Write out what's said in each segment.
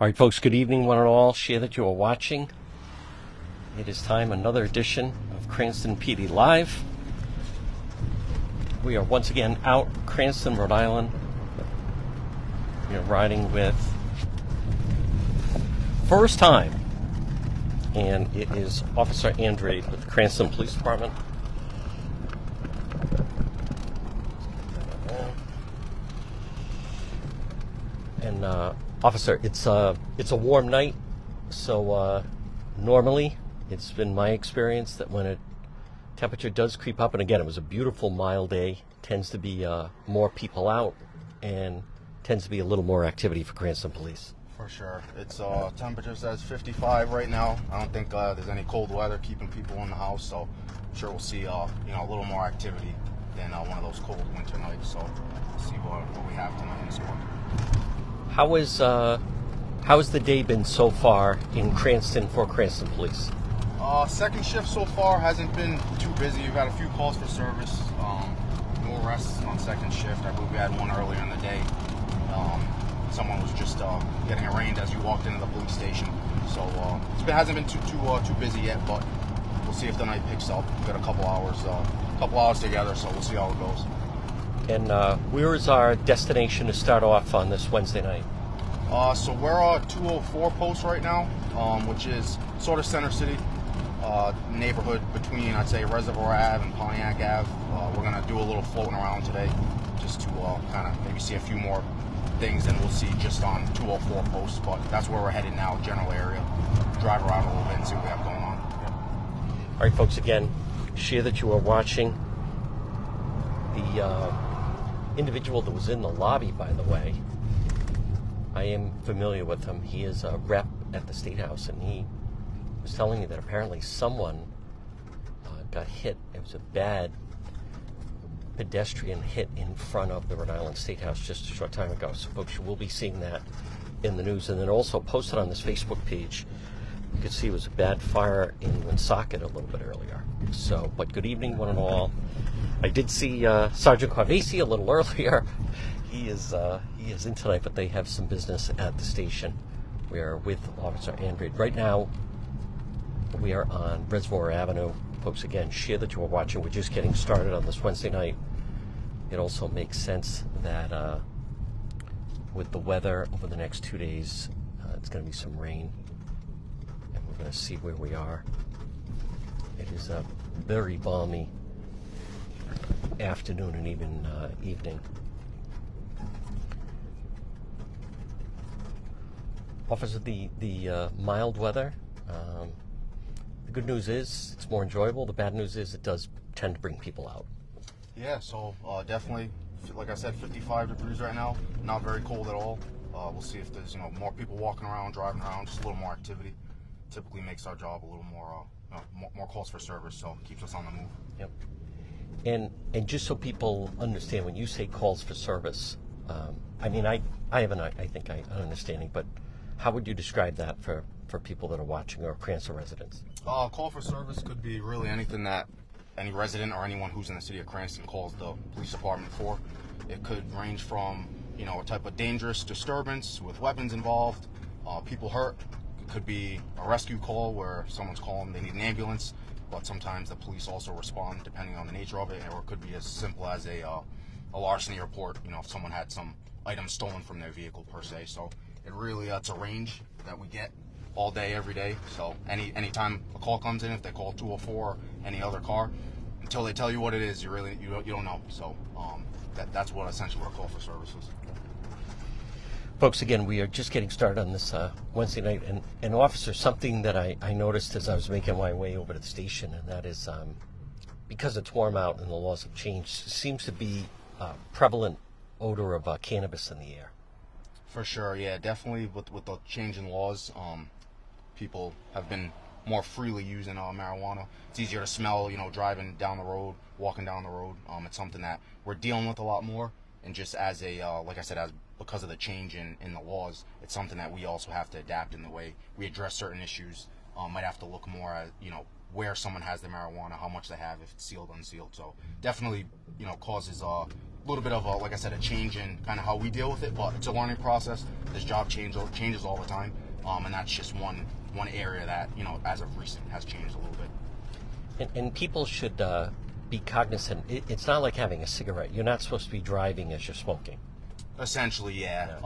All right, folks, good evening, one and all. Share that you are watching. It is time, another edition of Cranston PD Live. We are once again out Cranston, Rhode Island. We are riding with first time, and it is Officer Andrade with the Cranston Police Department. And Officer, it's a warm night, so normally it's been my experience that when a temperature does creep up, and again, it was a beautiful mild day, tends to be more people out and tends to be a little more activity for Cranston Police. For sure. It's temperature says 55 right now. I don't think there's any cold weather keeping people in the house, so I'm sure we'll see a little more activity than one of those cold winter nights. So we'll see what we have tonight in store. How has the day been so far in Cranston for Cranston Police? Second shift so far hasn't been too busy. We've had a few calls for service. No arrests on second shift. I believe we had one earlier in the day. Someone was just getting arraigned as you walked into the police station. So it hasn't been too busy yet, but we'll see if the night picks up. We've got a couple hours together, so we'll see how it goes. And where is our destination to start off on this Wednesday night? So we're at 204 post right now, which is sort of Center City neighborhood between, I'd say, Reservoir Ave and Pontiac Ave. We're going to do a little floating around today just to kind of maybe see a few more things than we'll see just on 204 post, but that's where we're headed now, general area. Drive around a little bit and see what we have going on. All right, folks, again, share that you are watching. The individual that was in the lobby, by the way, I am familiar with him. He is a rep at the State House, and he was telling me that apparently someone got hit. It was a bad pedestrian hit in front of the Rhode Island State House just a short time ago. So, folks, you will be seeing that in the news. And then also posted on this Facebook page, you could see it was a bad fire in Woonsocket a little bit earlier. So, but good evening, one and all. I did see Sergeant Carvesi a little earlier. He is in tonight, but they have some business at the station. We are with Officer Andrade. Right now, we are on Reservoir Avenue. Folks, again, share that you are watching. We're just getting started on this Wednesday night. It also makes sense that with the weather over the next 2 days, it's going to be some rain. And we're going to see where we are. It is a very balmy afternoon and even evening. Officer, the mild weather, the good news is it's more enjoyable. The bad news is it does tend to bring people out. Yeah, so definitely, like I said, 55 degrees right now. Not very cold at all. We'll see if there's more people walking around, driving around, just a little more activity. Typically makes our job a little more calls for service, so keeps us on the move. Yep. And just so people understand, when you say calls for service, I mean, I have an understanding, but how would you describe that for people that are watching or Cranston residents? Call for service could be really anything that any resident or anyone who's in the city of Cranston calls the police department for. It could range from, a type of dangerous disturbance with weapons involved, people hurt. It could be a rescue call where someone's calling, they need an ambulance, but sometimes the police also respond depending on the nature of it, or it could be as simple as a larceny report, if someone had some items stolen from their vehicle per se. So it really, it's a range that we get all day, every day. So anytime a call comes in, if they call 204 or any other car, until they tell you what it is, you don't know. So that's what essentially our call for service is. Folks, again, we are just getting started on this Wednesday night. And Officer, something that I noticed as I was making my way over to the station, and that is because it's warm out and the laws have changed, seems to be a prevalent odor of cannabis in the air. For sure, yeah, definitely with the change in laws, people have been more freely using marijuana. It's easier to smell, driving down the road, walking down the road. It's something that we're dealing with a lot more, and just as like I said, because of the change in the laws, it's something that we also have to adapt in the way we address certain issues. Might have to look more at, where someone has the marijuana, how much they have, if it's sealed, unsealed. So definitely, causes little bit of a, like I said, a change in kind of how we deal with it, but it's a learning process. This job changes all the time, and that's just one area that, you know, as of recent has changed a little bit. And people should be cognizant. It's not like having a cigarette. You're not supposed to be driving as you're smoking. Essentially, yeah.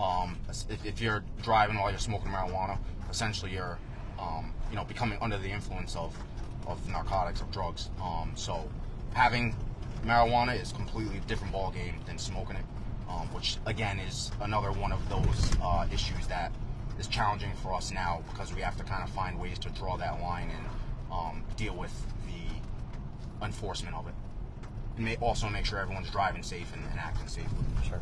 If you're driving while you're smoking marijuana, essentially you're, you know, becoming under the influence of narcotics, of drugs. So having marijuana is completely different ball game than smoking it, which again is another one of those issues that is challenging for us now, because we have to kind of find ways to draw that line and deal with the enforcement of it. And also make sure everyone's driving safe and acting safely. Sure.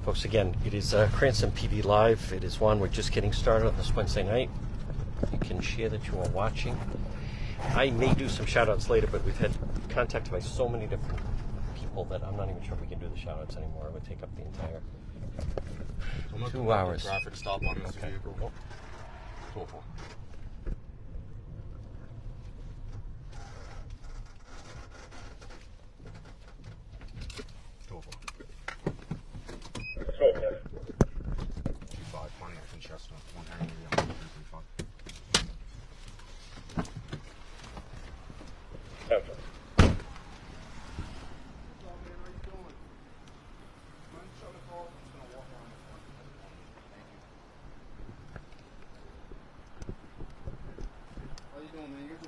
Folks, again, it is Cranston PD Live. It is Juan. We're just getting started on this Wednesday night. You can share that you are watching. I may do some shout-outs later, but we've had contacted by so many different people that I'm not even sure if we can do the shout-outs anymore. It would take up the entire 2 hours. Traffic stop on this vehicle. Oh. 204.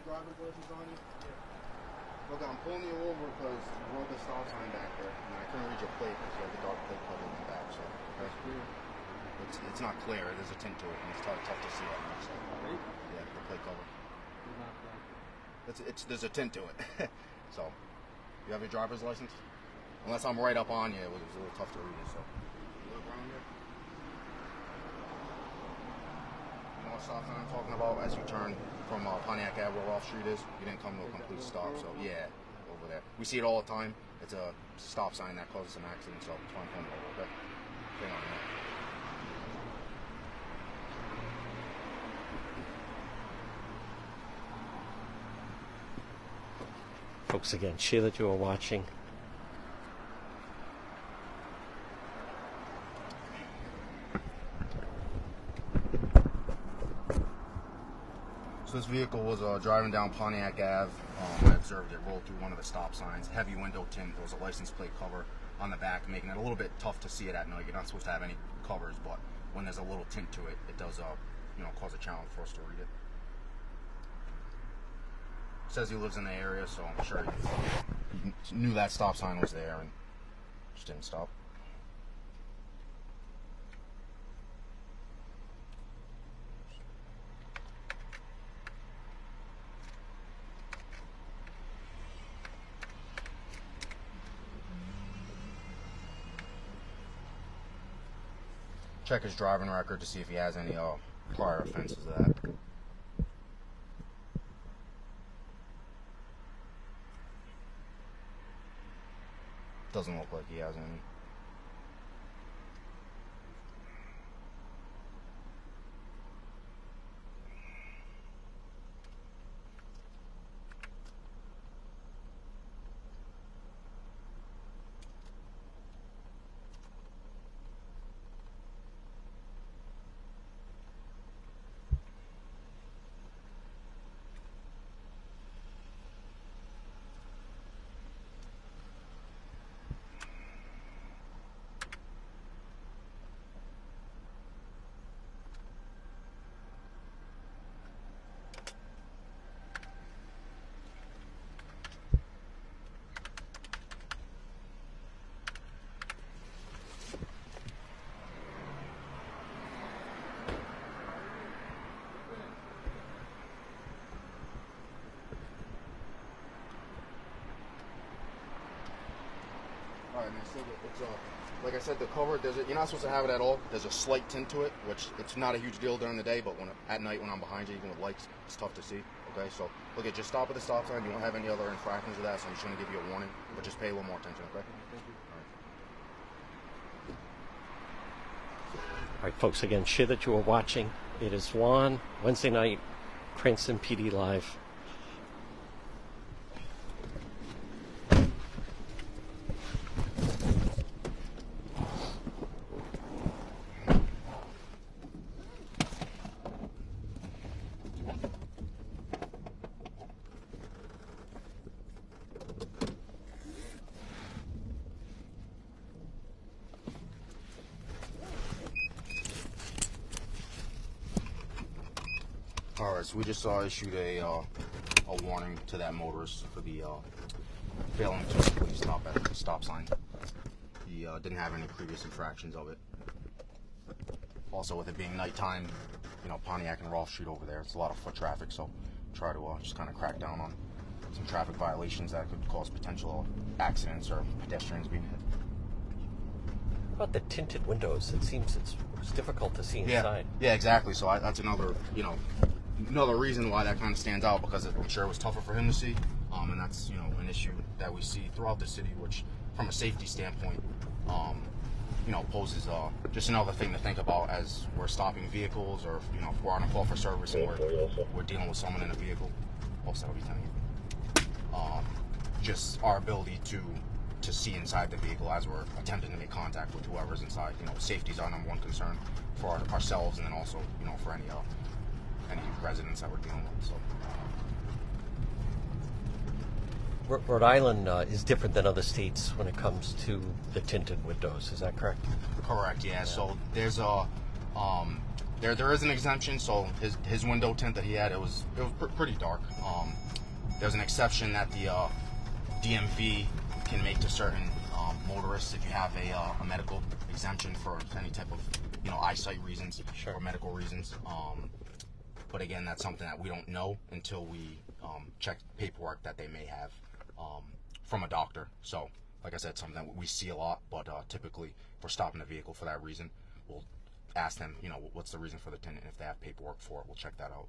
Driver's license on you? Yeah. Look, I'm pulling you over because you wrote the stop sign back there, and I couldn't read your plate because you have the dark plate cover in the back. So that's clear. It's not clear. There's a tint to it, and it's tough to see it. So, yeah, the plate cover. There's a tint to it. So, you have your driver's license? Unless I'm right up on you, it was a little tough to read it. So, you look around here. You know what stop sign I'm talking about? As you turn from Pontiac Ave, where Off Street is, you didn't come to a complete stop. So yeah, over there. We see it all the time. It's a stop sign that causes some accidents. So it's fine coming over. Okay. Hang on a minute. Folks, again, share that you are watching. So this vehicle was driving down Pontiac Ave. I observed it roll through one of the stop signs. Heavy window tint. There was a license plate cover on the back, making it a little bit tough to see it at night. You're not supposed to have any covers, but when there's a little tint to it, it does, you know, cause a challenge for us to read it. Says he lives in the area, so I'm sure he knew that stop sign was there and just didn't stop. Check his driving record to see if he has any prior offenses of that. Doesn't look like he has any. Alright, man, so it's like I said, the cover, you're not supposed to have it at all. There's a slight tint to it, which it's not a huge deal during the day, but at night when I'm behind you, even with lights, it's tough to see. Okay, so look, just stop at the stop sign. You won't have any other infractions of that, so I'm just going to give you a warning, but just pay a little more attention, okay? Thank you. All right, folks, again, share that you are watching. It is Juan, Wednesday night, Cranston PD Live. All right, so we just issued a warning to that motorist for the failing to simply stop at the stop sign. He didn't have any previous infractions of it. Also, with it being nighttime, you know, Pontiac and Rolfe Street over there, it's a lot of foot traffic, so try to just kind of crack down on some traffic violations that could cause potential accidents or pedestrians being hit. What about the tinted windows? It seems it's difficult to see inside. Yeah, exactly. So that's another, you know, another reason why that kind of stands out, because I'm sure it was tougher for him to see, and that's, you know, an issue that we see throughout the city, which, from a safety standpoint, you know, poses just another thing to think about as we're stopping vehicles, or, you know, if we're on a call for service and we're dealing with someone in a vehicle. Also, that'll be telling you. Just our ability to see inside the vehicle as we're attempting to make contact with whoever's inside. You know, safety is our number one concern for ourselves, and then also, you know, for any residents that we're dealing with. So. Rhode Island is different than other states when it comes to the tinted windows. Is that correct? Correct. Yeah. So there's a there is an exemption. So his window tint that he had, it was pretty dark. There's an exception that the DMV can make to certain motorists if you have a medical exemption for any type of, you know, eyesight reasons. Sure. Or medical reasons. But again, that's something that we don't know until we check paperwork that they may have from a doctor. So, like I said, something that we see a lot, but typically if we're stopping the vehicle for that reason, we'll ask them, you know, what's the reason for the tint, and if they have paperwork for it, we'll check that out.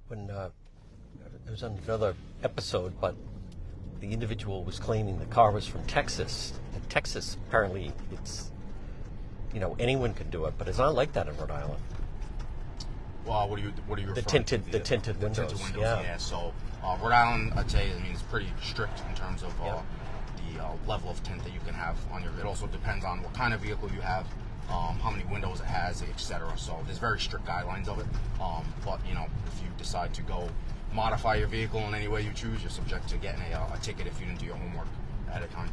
When it was on another episode, but the individual was claiming the car was from Texas. And Texas, apparently, it's, you know, anyone can do it, but it's not like that in Rhode Island. Well, what are you referring the to? tinted windows. Tinted windows, yeah. So Rhode Island, I'd say, I mean, it's pretty strict in terms of the level of tint that you can have on your. It also depends on what kind of vehicle you have, how many windows it has, etc. So there's very strict guidelines of it. But, you know, if you decide to go modify your vehicle in any way you choose, you're subject to getting a ticket if you didn't do your homework ahead of time.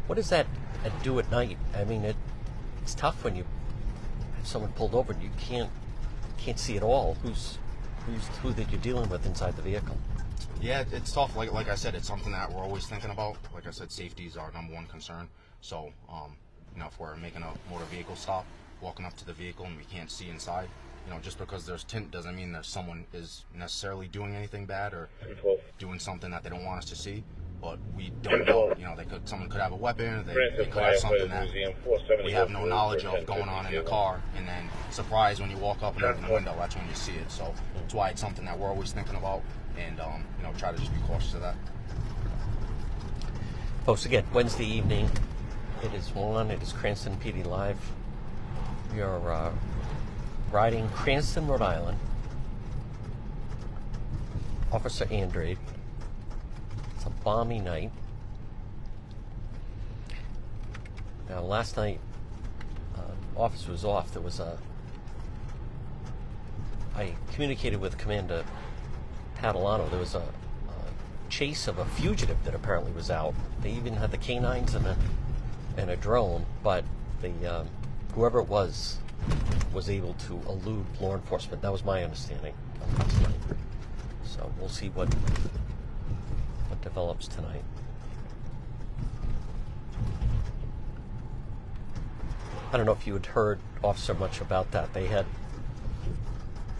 What does that do at night? I mean, it's tough when you have someone pulled over and you can't see at all who that you're dealing with inside the vehicle. Yeah, it's tough. Like I said, it's something that we're always thinking about. Like I said, safety is our number one concern. So, you know, if we're making a motor vehicle stop, walking up to the vehicle and we can't see inside, you know, just because there's tint doesn't mean that someone is necessarily doing anything bad or doing something that they don't want us to see. But we don't know. You know, someone could have a weapon. They could have something that we have no knowledge of going on in the car. And then, surprise, when you walk up and open the window, that's when you see it. So that's why it's something that we're always thinking about, and you know, try to just be cautious of that. Folks, again, Wednesday evening. It is 1. It is Cranston PD Live. We are riding Cranston, Rhode Island. Officer Andrade. It's a balmy night. Now, last night, officer was off. There was I communicated with Commander Padalano. There was a chase of a fugitive that apparently was out. They even had the canines and a drone, but whoever it was able to elude law enforcement. That was my understanding of last night. So we'll see what develops tonight. I don't know if you had heard, officer, much about that. They had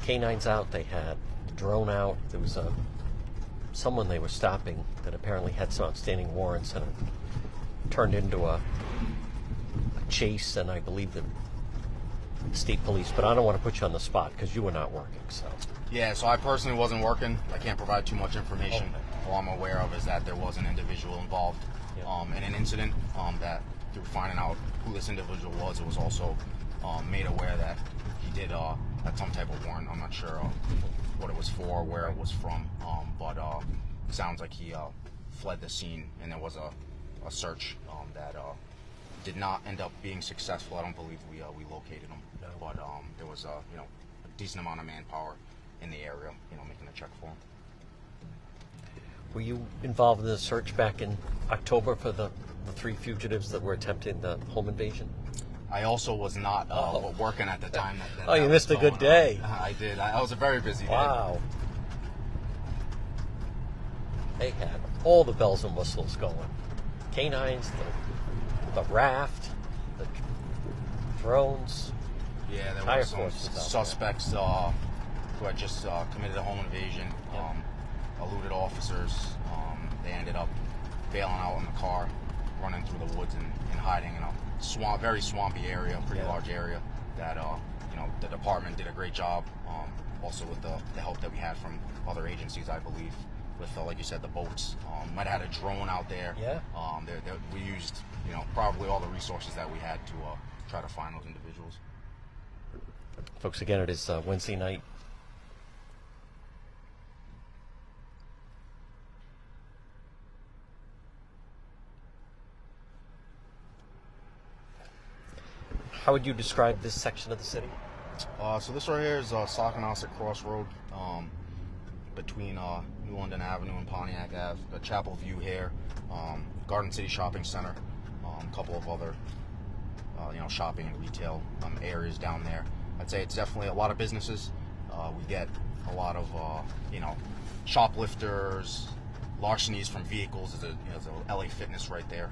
canines out, they had the drone out. There was someone they were stopping that apparently had some outstanding warrants, and it turned into a chase, and I believe the state police. But I don't want to put you on the spot because you were not working. So yeah, so I personally wasn't working. I can't provide too much information. Okay. All I'm aware of is that there was an individual involved in an incident that through finding out who this individual was, it was also made aware that he did had some type of warrant. I'm not sure what it was for, where it was from, but it sounds like he fled the scene, and there was a search that did not end up being successful. I don't believe we located him, but there was a decent amount of manpower in the area, making a check for him. Were you involved in the search back in October for the 3 fugitives that were attempting the home invasion? I also was not working at the time. Oh, you missed a good day. I did. I was a very busy day. Wow. They had all the bells and whistles going. Canines, the raft, the drones. Yeah, there Entire were some forces out there. suspects who had just committed a home invasion, eluded officers. They ended up bailing out in the car, running through the woods and hiding in a very swampy area, pretty large area. That the department did a great job. Also with the help that we had from other agencies, I believe, with like you said, the boats. Might have had a drone out there. Yeah. We used probably all the resources that we had to try to find those individuals. Folks, again, it is Wednesday night. How would you describe this section of the city? So this right here is Sockanasset Crossroad, between New London Avenue and Pontiac Ave. The Chapel View here, Garden City Shopping Center, a couple of other shopping and retail areas down there. I'd say it's definitely a lot of businesses. We get a lot of shoplifters, larcenies from vehicles. There's a LA Fitness right there.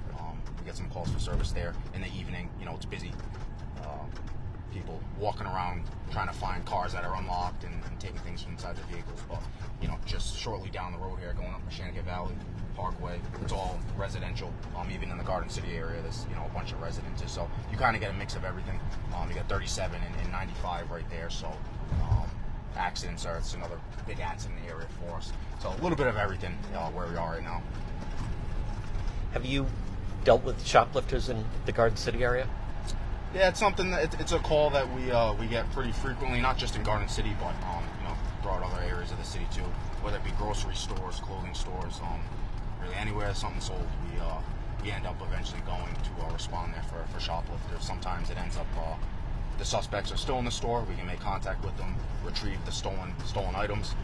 We get some calls for service there in the evening. It's busy. People walking around trying to find cars that are unlocked and taking things from inside the vehicles. But just shortly down the road here, going up Shannon Valley Parkway, it's all residential. Even in the Garden City area, there's a bunch of residences. So you kind of get a mix of everything. You got 37 and 95 right there. So accidents it's another big accident area for us. So a little bit of everything where we are right now. Have you dealt with shoplifters in the Garden City area? Yeah, it's something it's a call that we get pretty frequently, not just in Garden City, but throughout other areas of the city too. Whether it be grocery stores, clothing stores, really anywhere something's sold, we end up eventually going to respond there for shoplifters. Sometimes it ends up the suspects are still in the store. We can make contact with them, retrieve the stolen items,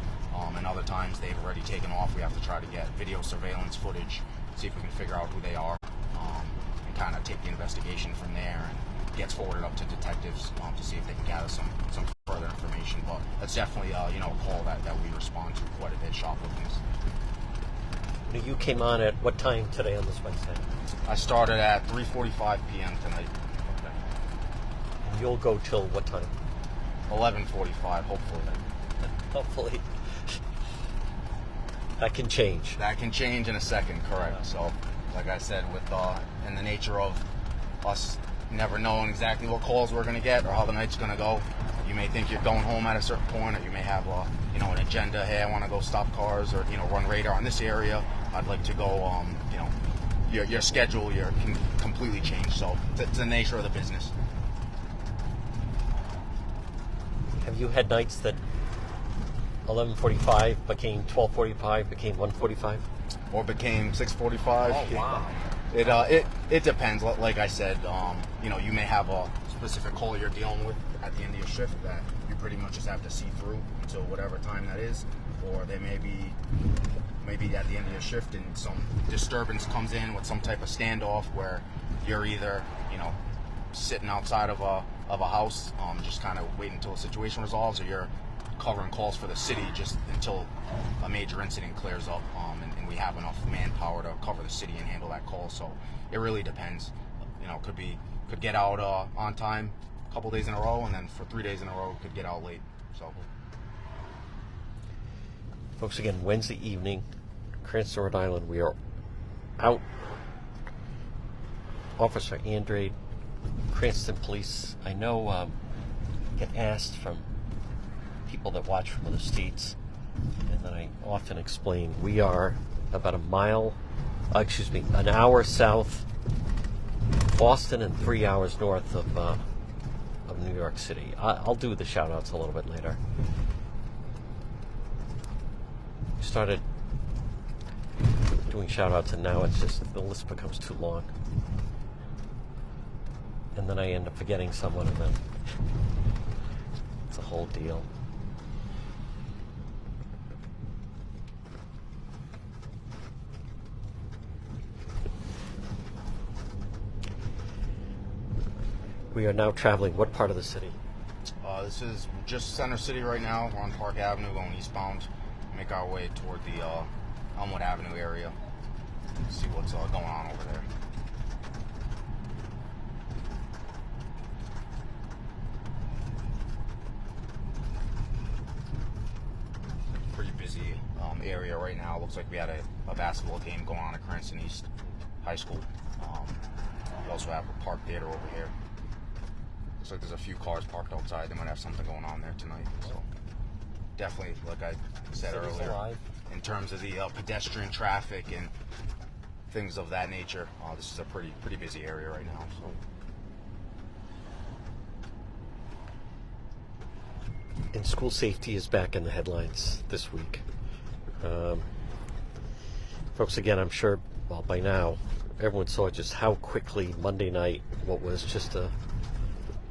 and other times they've already taken off. We have to try to get video surveillance footage, see if we can figure out who they are, and kind of take the investigation from there. And gets forwarded up to detectives to see if they can gather some further information. But that's definitely a call that we respond to quite a bit. Shoplifting. You came on at what time today on this Wednesday? I started at 3:45 p.m. tonight. Okay. And you'll go till what time? 11:45, hopefully. Hopefully. That can change. That can change in a second, correct. Yeah. So, like I said, with in the nature of us never knowing exactly what calls we're going to get or how the night's going to go. You may think you're going home at a certain point, or you may have an agenda. Hey, I want to go stop cars or run radar in this area. I'd like to go. Your schedule can completely change. So it's the nature of the business. Have you had nights that 11:45 became 12:45, became 1:45, or became 6:45? Oh wow. It depends. Like I said, you may have a specific call you're dealing with at the end of your shift that you pretty much just have to see through until whatever time that is, or they may be at the end of your shift and some disturbance comes in with some type of standoff where you're either sitting outside of a house, just kind of waiting until a situation resolves, or you're covering calls for the city just until a major incident clears up, and we have enough manpower to cover the city and handle that call. So it really depends. Could get out on time a couple days in a row, and then for 3 days in a row could get out late. So, folks, again, Wednesday evening, Cranston, Rhode Island. We are out. Officer Andrade, Cranston Police. I know get asked from people that watch from other states, and then I often explain we are about an hour south of Boston and 3 hours north of New York City. I'll do the shout outs a little bit later. We started doing shout outs and now it's just the list becomes too long. And then I end up forgetting someone, and then it's a whole deal. We are now traveling what part of the city? This is just Center City right now. We're on Park Avenue going eastbound. Make our way toward the Elmwood Avenue area. See what's going on over there. Pretty busy area right now. Looks like we had a basketball game going on at Cranston East High School. We also have a park theater over here. Looks like there's a few cars parked outside. They might have something going on there tonight. So definitely, like I said earlier, alive. In terms of the pedestrian traffic and things of that nature, this is a pretty busy area right now. So. And school safety is back in the headlines this week. Folks, again, I'm sure, well, by now, everyone saw just how quickly Monday night, what was just a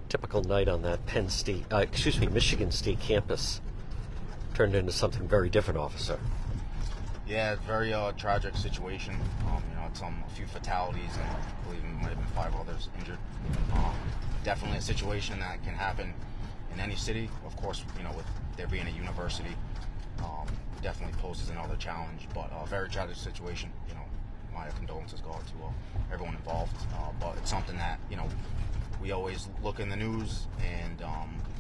typical night on that Michigan State campus, turned into something very different, officer. Yeah, very tragic situation. It's a few fatalities, and I believe there might have been 5 others injured. Definitely a situation that can happen in any city. Of course, with there being a university, definitely poses another challenge. But a very tragic situation. My condolences go out to everyone involved. But it's something that we always look in the news and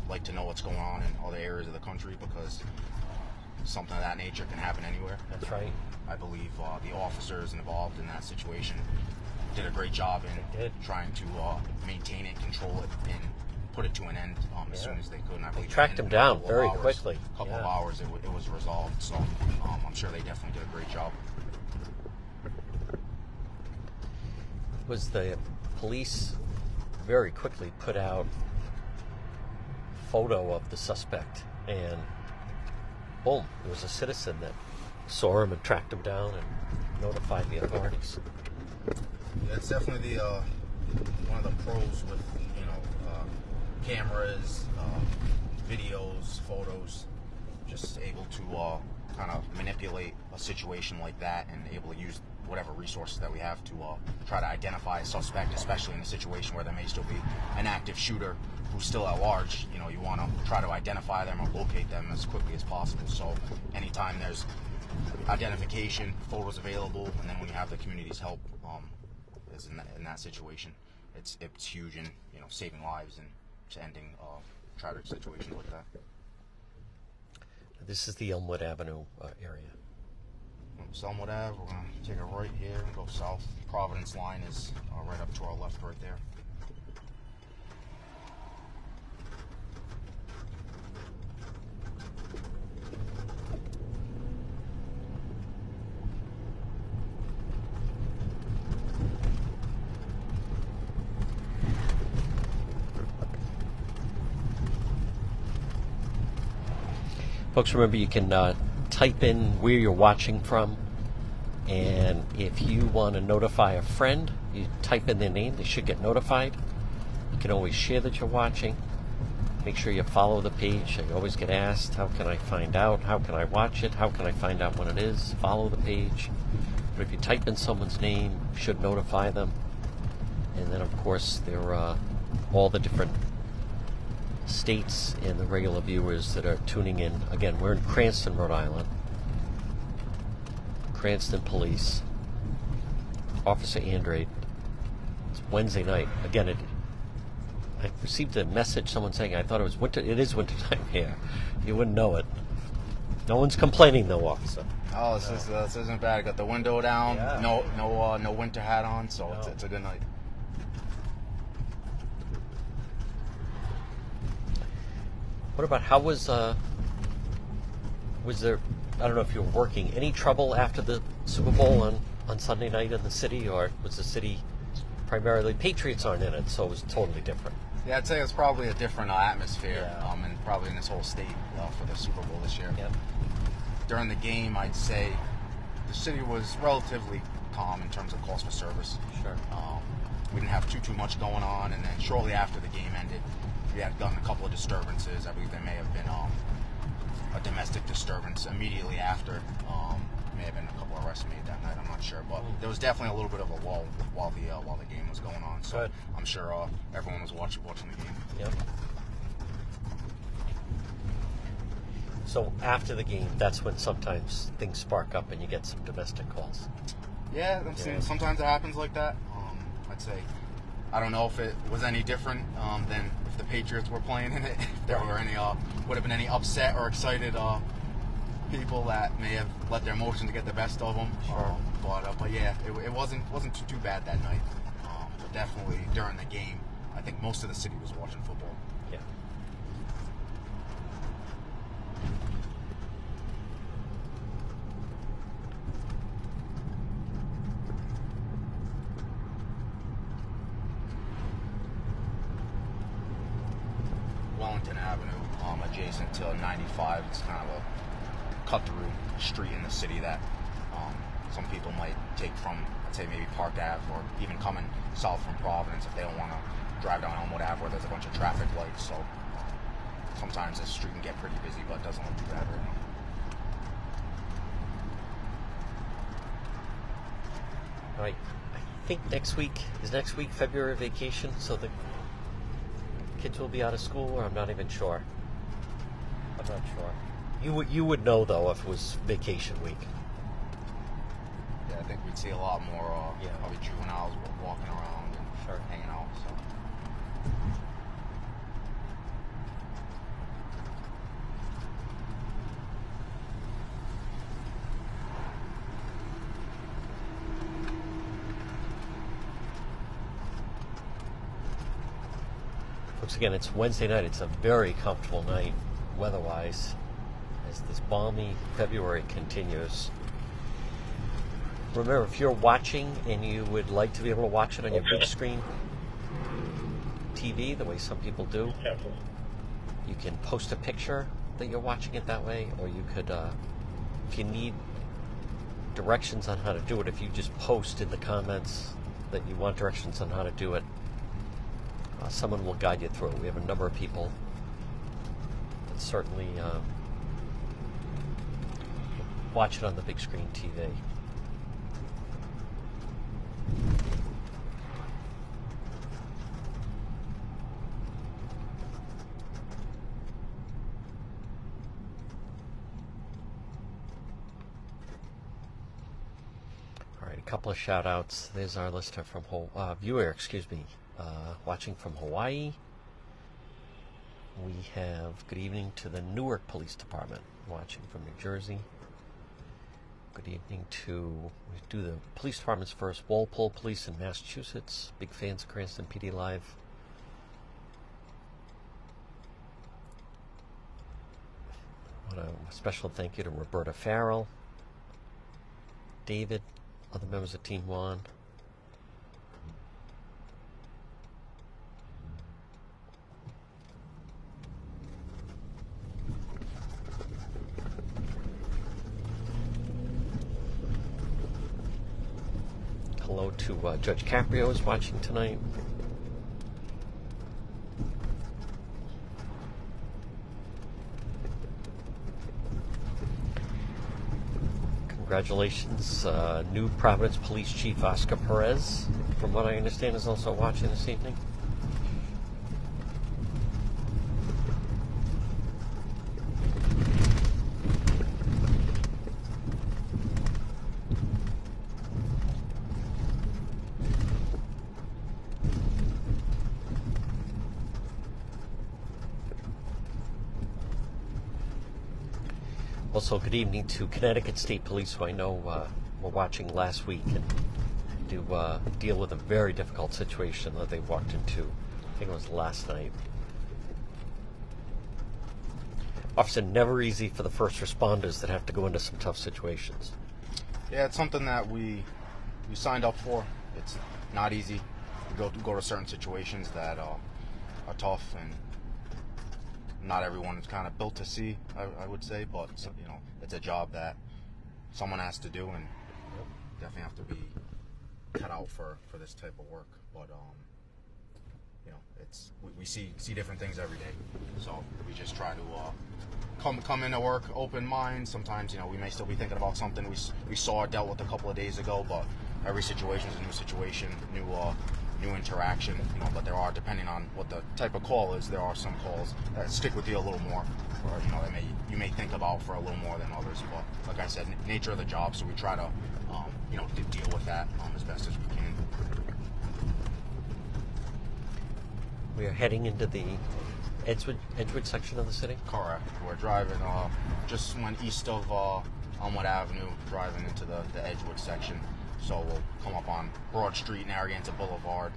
like to know what's going on in other areas of the country, because something of that nature can happen anywhere. That's right. I believe the officers involved in that situation did a great job in trying to maintain it, control it, and put it to an end as soon as they could. And I believe they tracked him down very quickly. A couple of hours, it was resolved. So I'm sure they definitely did a great job. Was the police very quickly put out a photo of the suspect, and boom, it was a citizen that saw him and tracked him down and notified the authorities. Yeah, it's definitely one of the pros with cameras, videos, photos, just able to kind of manipulate a situation like that and able to use whatever resources that we have to try to identify a suspect, especially in a situation where there may still be an active shooter who's still at large. You want to try to identify them or locate them as quickly as possible. So anytime there's identification, photos available, and then when you have the community's help, is in that situation, it's huge in saving lives and just ending tragic situations like that. This is the Elmwood Avenue area. Elmwood Ave, we're going to take a right here and go south. Providence line is right up to our left right there. Folks, remember you can type in where you're watching from, and if you want to notify a friend, you type in their name, they should get notified. You can always share that you're watching. Make sure you follow the page. I always get asked, how can I find out? How can I watch it? How can I find out when it is? Follow the page. But if you type in someone's name, you should notify them. And then, of course, there are all the different states and the regular viewers that are tuning in. Again, we're in Cranston, Rhode Island. Cranston Police. Officer Andrade. It's Wednesday night. Again, I received a message, someone saying, I thought it was winter. It is winter time here. You wouldn't know it. No one's complaining though, officer. Oh, this isn't bad. I got the window down. Yeah. No winter hat on, so no. It's a good night. What about, how was there, I don't know if you were working, any trouble after the Super Bowl on Sunday night in the city, or was the city primarily, Patriots aren't in it, so it was totally different? Yeah, I'd say it's probably a different atmosphere, and probably in this whole state for the Super Bowl this year. Yep. During the game, I'd say the city was relatively calm in terms of calls for service. Sure. We didn't have too much going on, and then shortly after the game ended, we had gotten a couple of disturbances. I believe there may have been a domestic disturbance immediately after. may have been a couple arrests made that night. I'm not sure, but there was definitely a little bit of a lull while the game was going on. So Good. I'm sure everyone was watching the game. Yep. So after the game, that's when sometimes things spark up and you get some domestic calls. Yeah, sometimes it happens like that. I'd say I don't know if it was any different than if the Patriots were playing in it. If there were any would have been any upset or excited people that may have let their emotions get the best of them. Sure. But yeah, it wasn't too bad that night. But definitely during the game, I think most of the city was watching football. Yeah. Wellington Avenue, adjacent to 95. It's kind of a cut-through street in the city that some people might take from, I'd say, maybe Park Ave, or even coming south from Providence if they don't want to drive down Elmwood Ave where there's a bunch of traffic lights. So sometimes this street can get pretty busy, but it doesn't look too bad right now. All right. I think next week February vacation, so the kids will be out of school, or I'm not even sure. I'm not sure. You would know though if it was vacation week. Yeah, I think we'd see a lot more Yeah. probably juveniles walking around and Sure. hanging out. So. Folks, again, it's Wednesday night. It's a very comfortable night weather-wise as this balmy February continues. Remember, if you're watching and you would like to be able to watch it on your big screen TV, the way some people do, you can post a picture that you're watching it that way, or you could, if you need directions on how to do it, if you just post in the comments that you want directions on how to do it, someone will guide you through it. We have a number of people that certainly watch it on the big screen TV. All right, a couple of shout outs. There's our listener from viewer, watching from Hawaii. We have good evening to the Newark Police Department, watching from New Jersey. Good evening to, we do the police departments first, Walpole Police in Massachusetts. Big fans of Cranston PD Live. I want a special thank you to Roberta Farrell, David, other members of Team One. Hello to Judge Caprio is watching tonight. Congratulations, new Providence Police Chief Oscar Perez, from what I understand, is also watching this evening. Also, good evening to Connecticut State Police, who I know were watching last week and do deal with a very difficult situation that they walked into. I think it was last night. Officer, never easy for the first responders that have to go into some tough situations. Yeah, it's something that we signed up for. It's not easy to go to certain situations that are tough, and not everyone is kind of built to see, I would say, but it's a job that someone has to do, and definitely have to be cut out for this type of work. But we see different things every day. So we just try to come into work open mind. Sometimes we may still be thinking about something we saw or dealt with a couple of days ago, but every situation is a new situation, new interaction. But there are, depending on what the type of call is, there are some calls that stick with you a little more, or that you may think about for a little more than others. But like I said, nature of the job, so we try to deal with that as best as we can. We are heading into the Edgewood section of the city. Correct. We're driving, just went east of Elmwood Avenue, driving into the Edgewood section. So we'll come up on Broad Street, Narragansett Boulevard.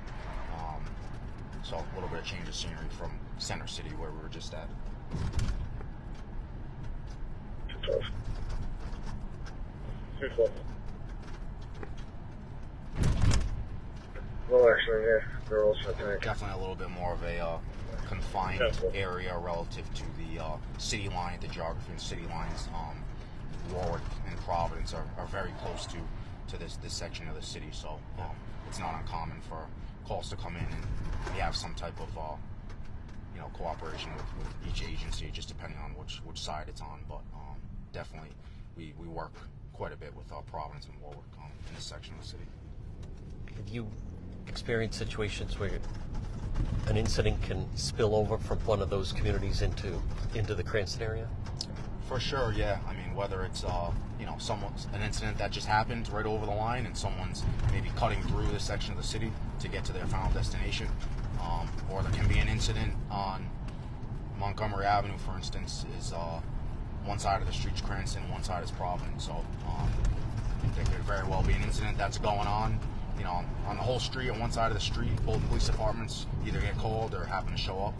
So a little bit of change of scenery from Center City, where we were just at. 212. 212. Well, actually, yeah, they're also tank. Definitely a little bit more of a confined area relative to the city line, the geography and city lines. Warwick and Providence are very close to this section of the city, so it's not uncommon for calls to come in and we have some type of cooperation with each agency, just depending on which side it's on. But definitely we work quite a bit with Providence and Warwick in this section of the city. Have you experienced situations where an incident can spill over from one of those communities into the Cranston area? For sure, yeah. I mean, whether it's an incident that just happened right over the line, and someone's maybe cutting through this section of the city to get to their final destination, or there can be an incident on Montgomery Avenue, for instance, is one side of the street's Cranston, one side is Providence. So there could very well be an incident that's going on, on the whole street, on one side of the street. Both police departments either get called or happen to show up.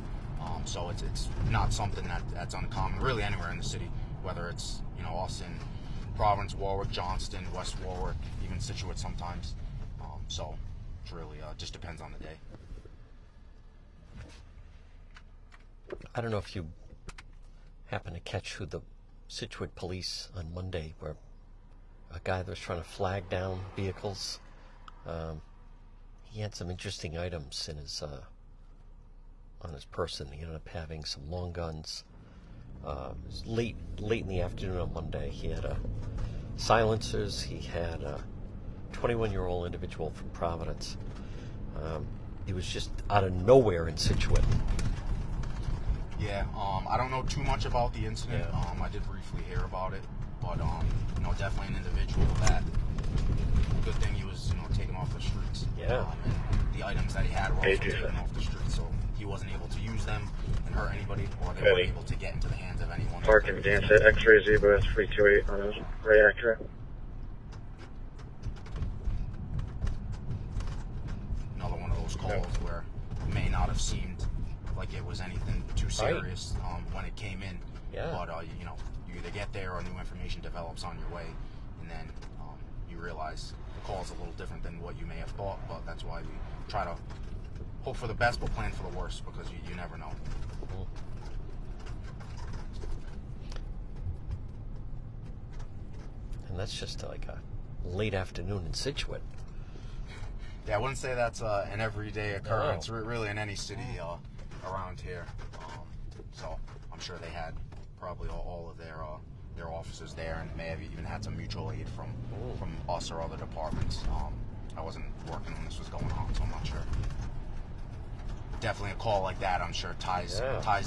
So it's not something that's uncommon really anywhere in the city, whether it's us in Providence, Warwick, Johnston, West Warwick, even Scituate sometimes. So it really just depends on the day. I don't know if you happen to catch who the Scituate Police on Monday, where a guy that was trying to flag down vehicles, he had some interesting items in his on his person. He ended up having some long guns. It was late in the afternoon on Monday. He had silencers. He had a 21-year-old individual from Providence. He was just out of nowhere in Scituate. Yeah, I don't know too much about the incident. Yeah. I did briefly hear about it, but definitely an individual that. Good thing he was taken off the streets. Yeah. And the items that he had were also taken off the streets, so he wasn't able to use them and hurt anybody, or they weren't able to get into the hands of anyone. Parking dance at X-ray Zebra 328 on his right accurate. Another one of those calls where it may not have seemed like it was anything too serious when it came in. Yeah. But you either get there or new information develops on your way, and then you realize the call is a little different than what you may have thought. But that's why we try to hope for the best but plan for the worst, because you never know. And that's just like a late afternoon in Scituate. Yeah, I wouldn't say that's an everyday occurrence, really, in any city around here. So I'm sure they had probably all of their officers there, and may have even had some mutual aid from us or other departments. I wasn't working when this was going on, so I'm not sure. Definitely a call like that, I'm sure, ties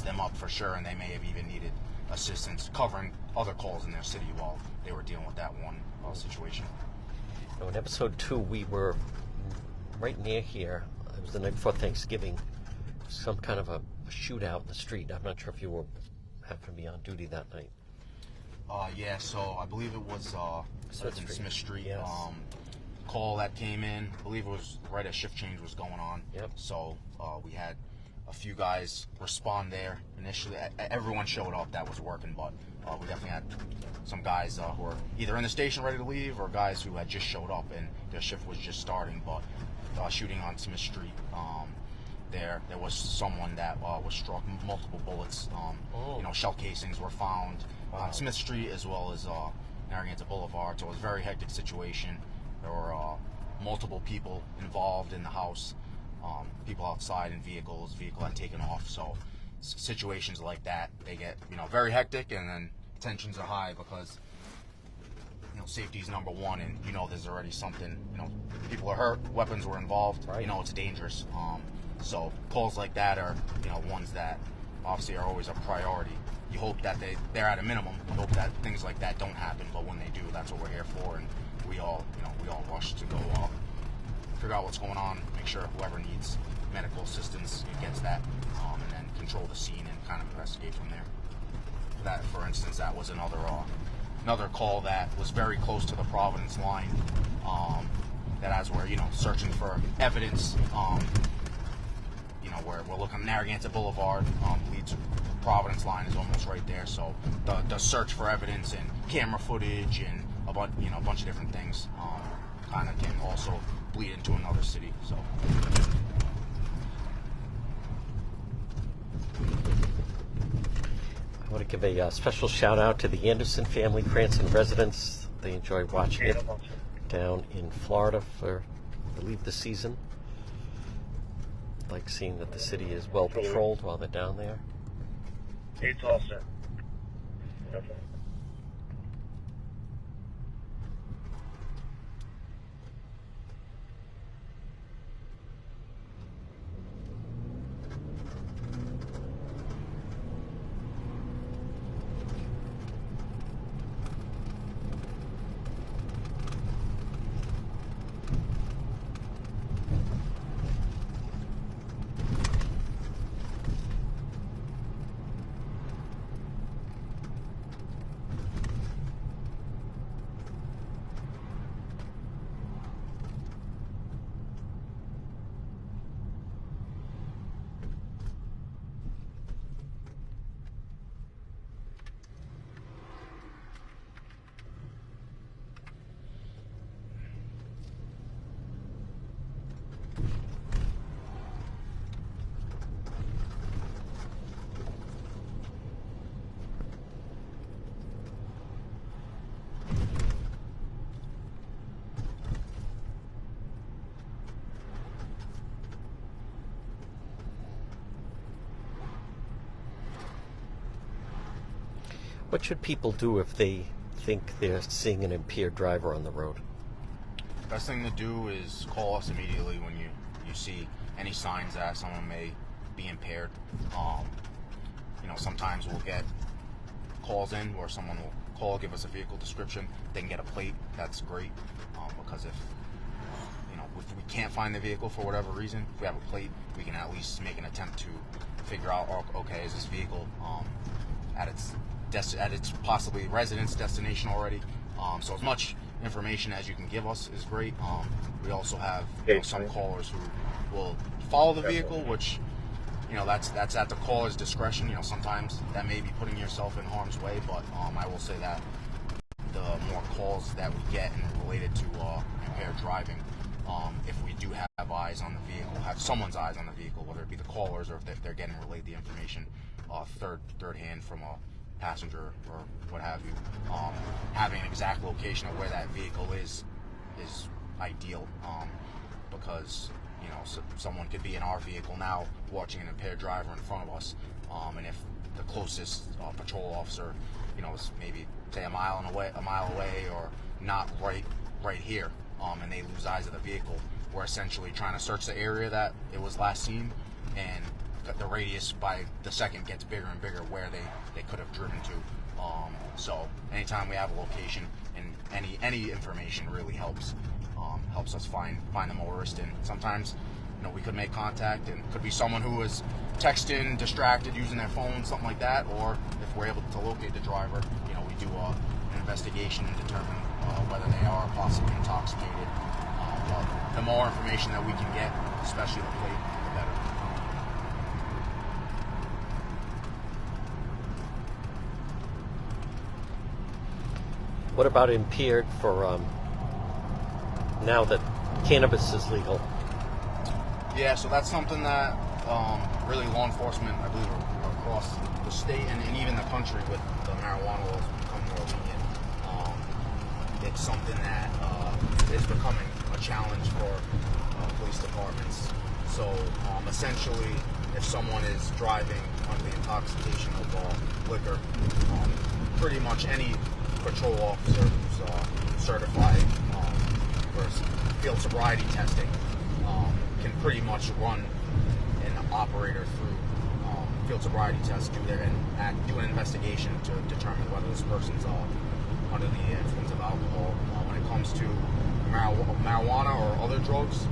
them up for sure, and they may have even needed assistance covering other calls in their city while they were dealing with that one situation. Now, in episode 2, we were right near here. It was the night before Thanksgiving. Some kind of a shootout in the street. I'm not sure if you happened to be on duty that night. Yeah, so I believe it was Smith Street. Yes. Call that came in. I believe it was right as shift change was going on. Yep. So we had a few guys respond there initially. Everyone showed up that was working, but we definitely had some guys who were either in the station ready to leave, or guys who had just showed up and their shift was just starting. But shooting on Smith Street, there was someone that was struck multiple bullets. Shell casings were found on Smith Street as well as Narragansett Boulevard. So it was a very hectic situation. There were multiple people involved in the house. people outside in vehicles, vehicle had taken off. So situations like that, they get, very hectic, and then tensions are high because, safety is number one, and there's already something, people are hurt, weapons were involved, right. It's dangerous. So calls like that are, ones that obviously are always a priority. You hope that they're at a minimum. You hope that things like that don't happen, but when they do, that's what we're here for, and we all rush to go figure out what's going on, make sure whoever needs medical assistance gets that, and then control the scene and kind of investigate from there. That, for instance, that was another call that was very close to the Providence line, that as we're searching for evidence, we're looking Narragansett Boulevard, leads Providence line is almost right there, so the search for evidence and camera footage and a bunch of different things kind of can also bleed into another city. So I want to give a special shout out to the Anderson family, Cranston residents. They enjoy watching it down in Florida for, I believe, the season. Like seeing that the city is well patrolled while they're down there. It's all set. Okay. What should people do if they think they're seeing an impaired driver on the road? Best thing to do is call us immediately when you see any signs that someone may be impaired. Sometimes we'll get calls in where someone will call, give us a vehicle description. They can get a plate. That's great, because if we can't find the vehicle for whatever reason, if we have a plate, we can at least make an attempt to figure out, okay, is this vehicle at its possibly residence destination already? So as much information as you can give us is great. We also have some callers who will follow the vehicle, which that's at the caller's discretion. Sometimes that may be putting yourself in harm's way, but I will say that the more calls that we get and related to impaired driving, if we do have eyes on the vehicle, have someone's eyes on the vehicle, whether it be the callers or if they're getting relayed the information third hand from a passenger or what have you, having an exact location of where that vehicle is ideal, because someone could be in our vehicle now watching an impaired driver in front of us, and if the closest patrol officer is maybe say a mile away or not right here, and they lose eyes of the vehicle, we're essentially trying to search the area that it was last seen, and the radius by the second gets bigger and bigger where they could have driven to. So anytime we have a location, and any information really helps us find the motorist. And sometimes we could make contact, and it could be someone who is texting, distracted, using their phone, something like that, or if we're able to locate the driver, we do an investigation and determine whether they are possibly intoxicated. But the more information that we can get, especially the plate, the better. What about impaired for now that cannabis is legal? Yeah, so that's something that really law enforcement, I believe, across the state and even the country with the marijuana laws become more lenient. It's something that is becoming a challenge for police departments So essentially, if someone is driving under the intoxication of liquor, pretty much any patrol officer who's certified for field sobriety testing can pretty much run an operator through field sobriety tests, do an investigation to determine whether this person's under the influence of alcohol. When it comes to marijuana or other drugs,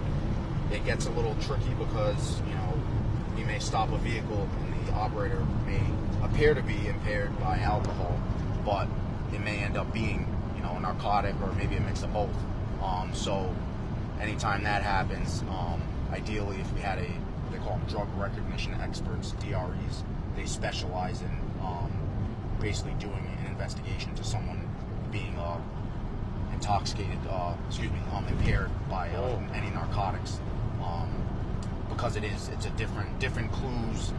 it gets a little tricky because, you may stop a vehicle and the operator may appear to be impaired by alcohol, but it may end up being, a narcotic or maybe a mix of both. So anytime that happens, ideally if we had they call them drug recognition experts, DREs, they specialize in basically doing an investigation to someone being intoxicated, impaired by any narcotics. Because it's a different clues.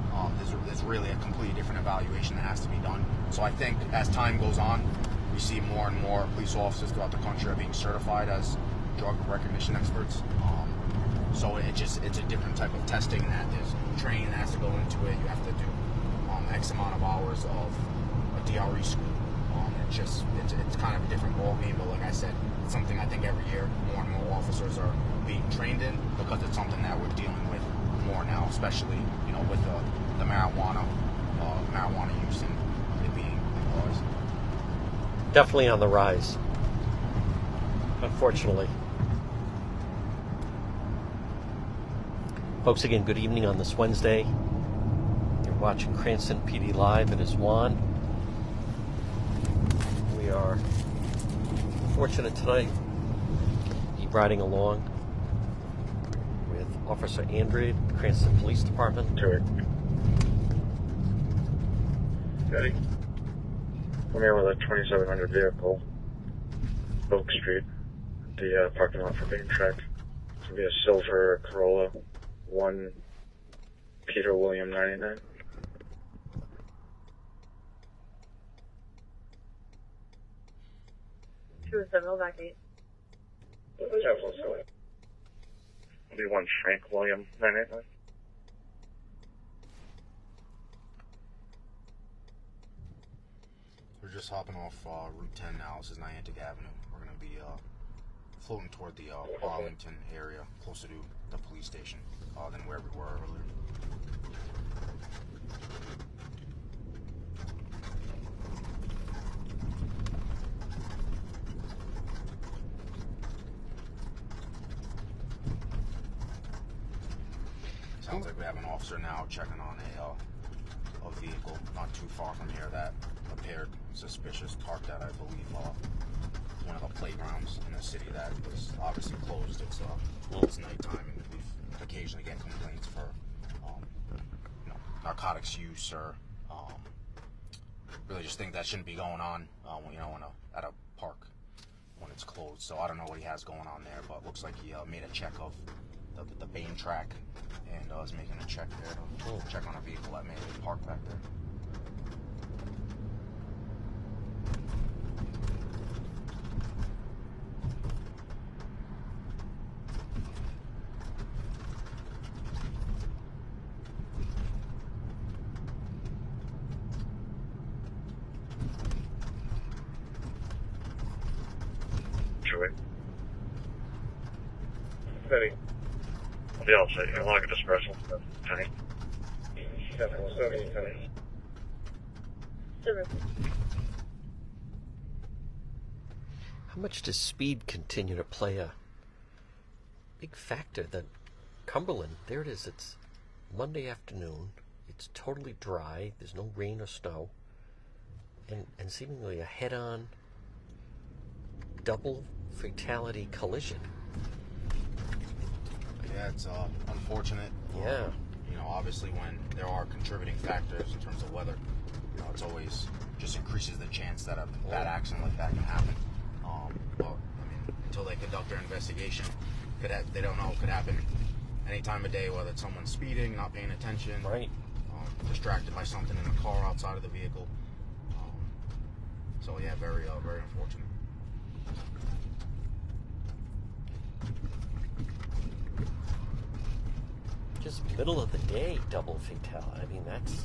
There's really a completely different evaluation that has to be done. So I think as time goes on, we see more and more police officers throughout the country are being certified as drug recognition experts. So it's a different type of testing that there's training that has to go into it. You have to do X amount of hours of a DRE school. It's kind of a different ballgame, but like I said, it's something I think every year more and more officers are being trained in because it's something that we're dealing with more now, especially with the marijuana use and it being legalized. Definitely on the rise, unfortunately. Folks, again, good evening on this Wednesday. You're watching Cranston PD Live. It is Juan. We are fortunate tonight to be riding along with Officer Andrade, Cranston Police Department. Sure. Ready? I'm here with a 2700 vehicle, Oak Street, the parking lot for being tracked. It's going to be a silver Corolla, 1 Peter William 99. Two is 7 back 8. It'll be 1 Frank William 989. We're just hopping off Route 10 now. This is Niantic Avenue. We're going to be floating toward the Arlington area, closer to the police station than where we were earlier. Sounds like we have an officer now checking on a vehicle not too far from here that appeared suspicious, parked at, I believe, one of the playgrounds in the city that was obviously closed. It's nighttime, and we occasionally get complaints for narcotics use or really just think that shouldn't be going on at a park when it's closed. So I don't know what he has going on there, but it looks like he made a check of the Bain track and is making a check there to check on a vehicle that may be parked back there. Sure. Ready? The outside, you're like a dispersal. Penny. Definitely, so many pennies. 7. How much does speed continue to play a big factor? That Cumberland, there it is. It's Monday afternoon. It's totally dry. There's no rain or snow. And seemingly a head-on double fatality collision. Yeah, it's unfortunate. Yeah. Obviously when there are contributing factors in terms of weather, it's always just increases the chance that a bad accident like that can happen. But until they conduct their investigation, they don't know. It could happen any time of day, whether it's someone speeding, not paying attention, Right. Distracted by something in the car outside of the vehicle. So yeah, very unfortunate. Just middle of the day, double fatality. I mean, that's...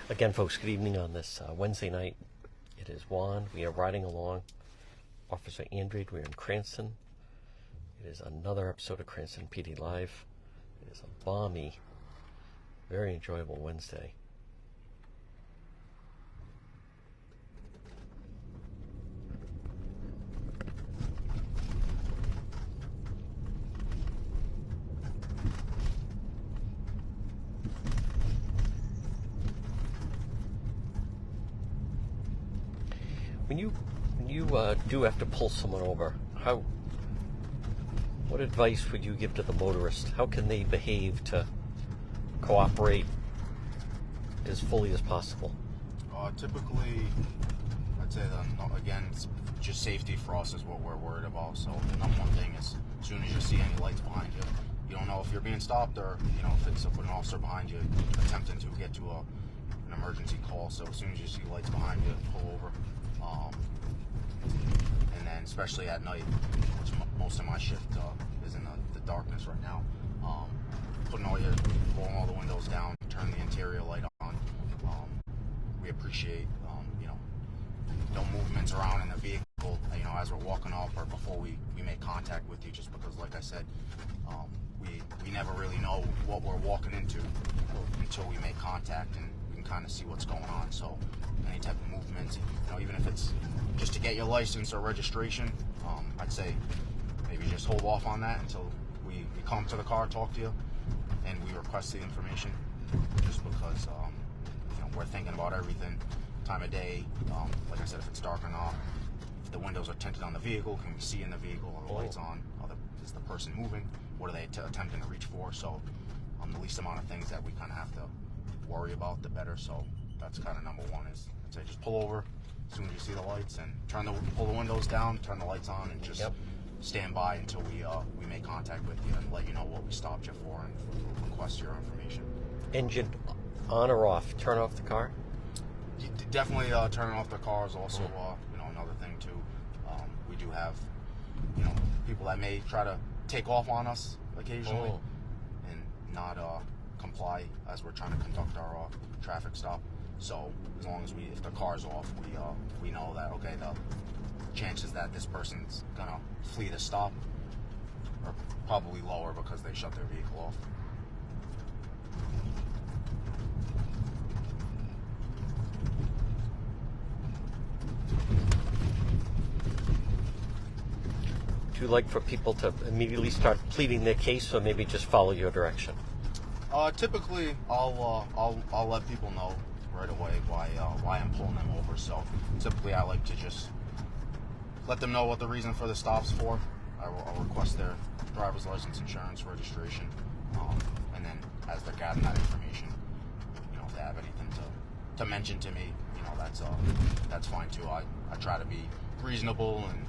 Again, folks, good evening on this Wednesday night. It is Juan. We are riding along. Officer Andrade, we're in Cranston. It is another episode of Cranston PD Live. It is a balmy, very enjoyable Wednesday. When you do have to pull someone over, what advice would you give to the motorist? How can they behave to cooperate as fully as possible? Typically, I'd say that, again, it's just safety for us is what we're worried about. So the number one thing is, as soon as you see any lights behind you, you don't know if you're being stopped or, if it's an officer behind you attempting to get to an emergency call. So as soon as you see lights behind you, pull over. And then especially at night, which most of my shift is in the darkness right now, pulling all the windows down, turn the interior light on. We appreciate no movements around in the vehicle, as we're walking off or before we make contact with you, just because, like I said, we never really know what we're walking into until we make contact and we can kind of see what's going on. So any type of movements, even if it's just to get your license or registration, I'd say maybe just hold off on that until we come to the car, talk to you, and we request the information, just because we're thinking about everything, time of day, like I said, if it's dark or not, if the windows are tinted on the vehicle, can we see in the vehicle, are the lights on, is the person moving, what are they attempting to reach for? So the least amount of things that we kind of have to worry about, the better. So that's kind of number one, is I'd say just pull over as soon as you see the lights and pull the windows down, turn the lights on, and just stand by until we make contact with you and let you know what we stopped you for and request your information. Engine on or off? Turn off the car? Definitely turning off the car is also another thing too. We do have people that may try to take off on us occasionally and not comply as we're trying to conduct our traffic stop. So as long as if the car's off, we know that, okay, the chances that this person's gonna flee the stop are probably lower because they shut their vehicle off. Do you like for people to immediately start pleading their case, or maybe just follow your direction? Typically, I'll let people know right away why I'm pulling them over. So typically, I like to just let them know what the reason for the stop's for. I'll request their driver's license, insurance, registration, and then as they're gathering that information, if they have anything to mention to me, that's fine too. I try to be reasonable, and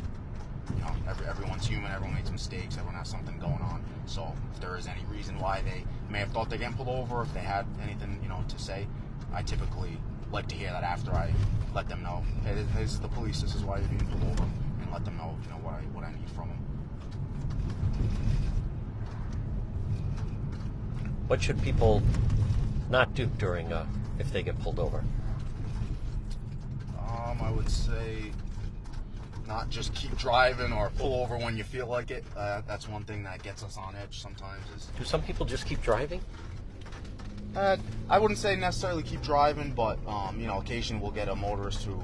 everyone's human, everyone makes mistakes, everyone has something going on. So if there is any reason why they may have thought they're getting pulled over, if they had anything to say, I typically like to hear that after I let them know, hey, this is the police, this is why you're being pulled over, and let them know what I need from them. What should people not do during if they get pulled over? I would say not just keep driving or pull over when you feel like it. That's one thing that gets us on edge sometimes. Do some people just keep driving? I wouldn't say necessarily keep driving, but occasionally we'll get a motorist who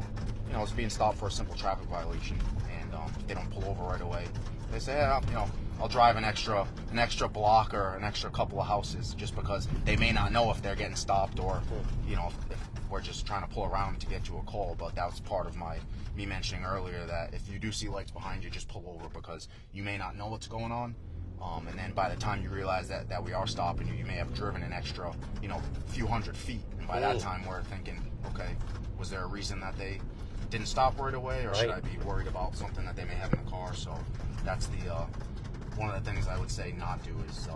is being stopped for a simple traffic violation, and if they don't pull over right away, they say, I'll drive an extra block or an extra couple of houses, just because they may not know if they're getting stopped, or if we're just trying to pull around to get to a call. But that was part of me mentioning earlier that if you do see lights behind you, just pull over, because you may not know what's going on. And then by the time you realize that we are stopping you, you may have driven an extra, few hundred feet. And by that time, we're thinking, okay, was there a reason that they didn't stop right away, or should I be worried about something that they may have in the car? So that's one of the things I would say not do is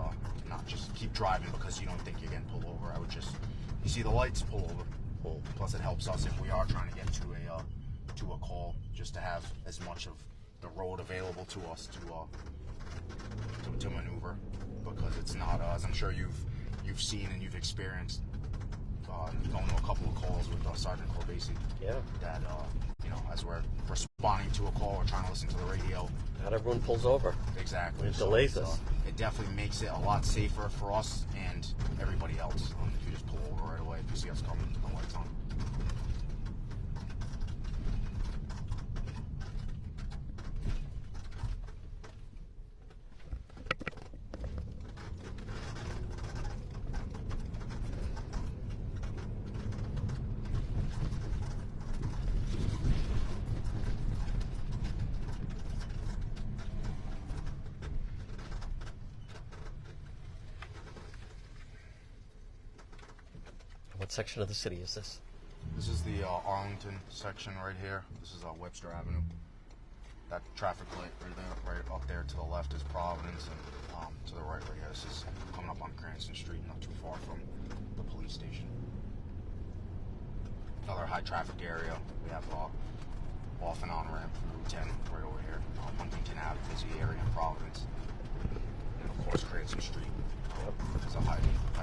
not just keep driving because you don't think you're getting pulled over. I would just, you see the lights, pull over. Plus, it helps us if we are trying to get to a call, just to have as much of the road available to us to maneuver, because it's not, as I'm sure you've seen and you've experienced, going to a couple of calls with Sergeant Corbasi. Yeah. That as we're responding to a call or trying to listen to the radio, not everyone pulls over. Exactly. It delays so us. It definitely makes it a lot safer for us and everybody else if you just pull over right away if you see us coming with the lights on. What section of the city is this? This is the Arlington section right here. This is Webster Avenue. That traffic light right up there to the left is Providence, and to the right here, this is coming up on Cranston Street, not too far from the police station. Another high traffic area. We have off and on ramp from Route 10 right over here. Huntington Ave, busy area in Providence. And of course Cranston Street is a high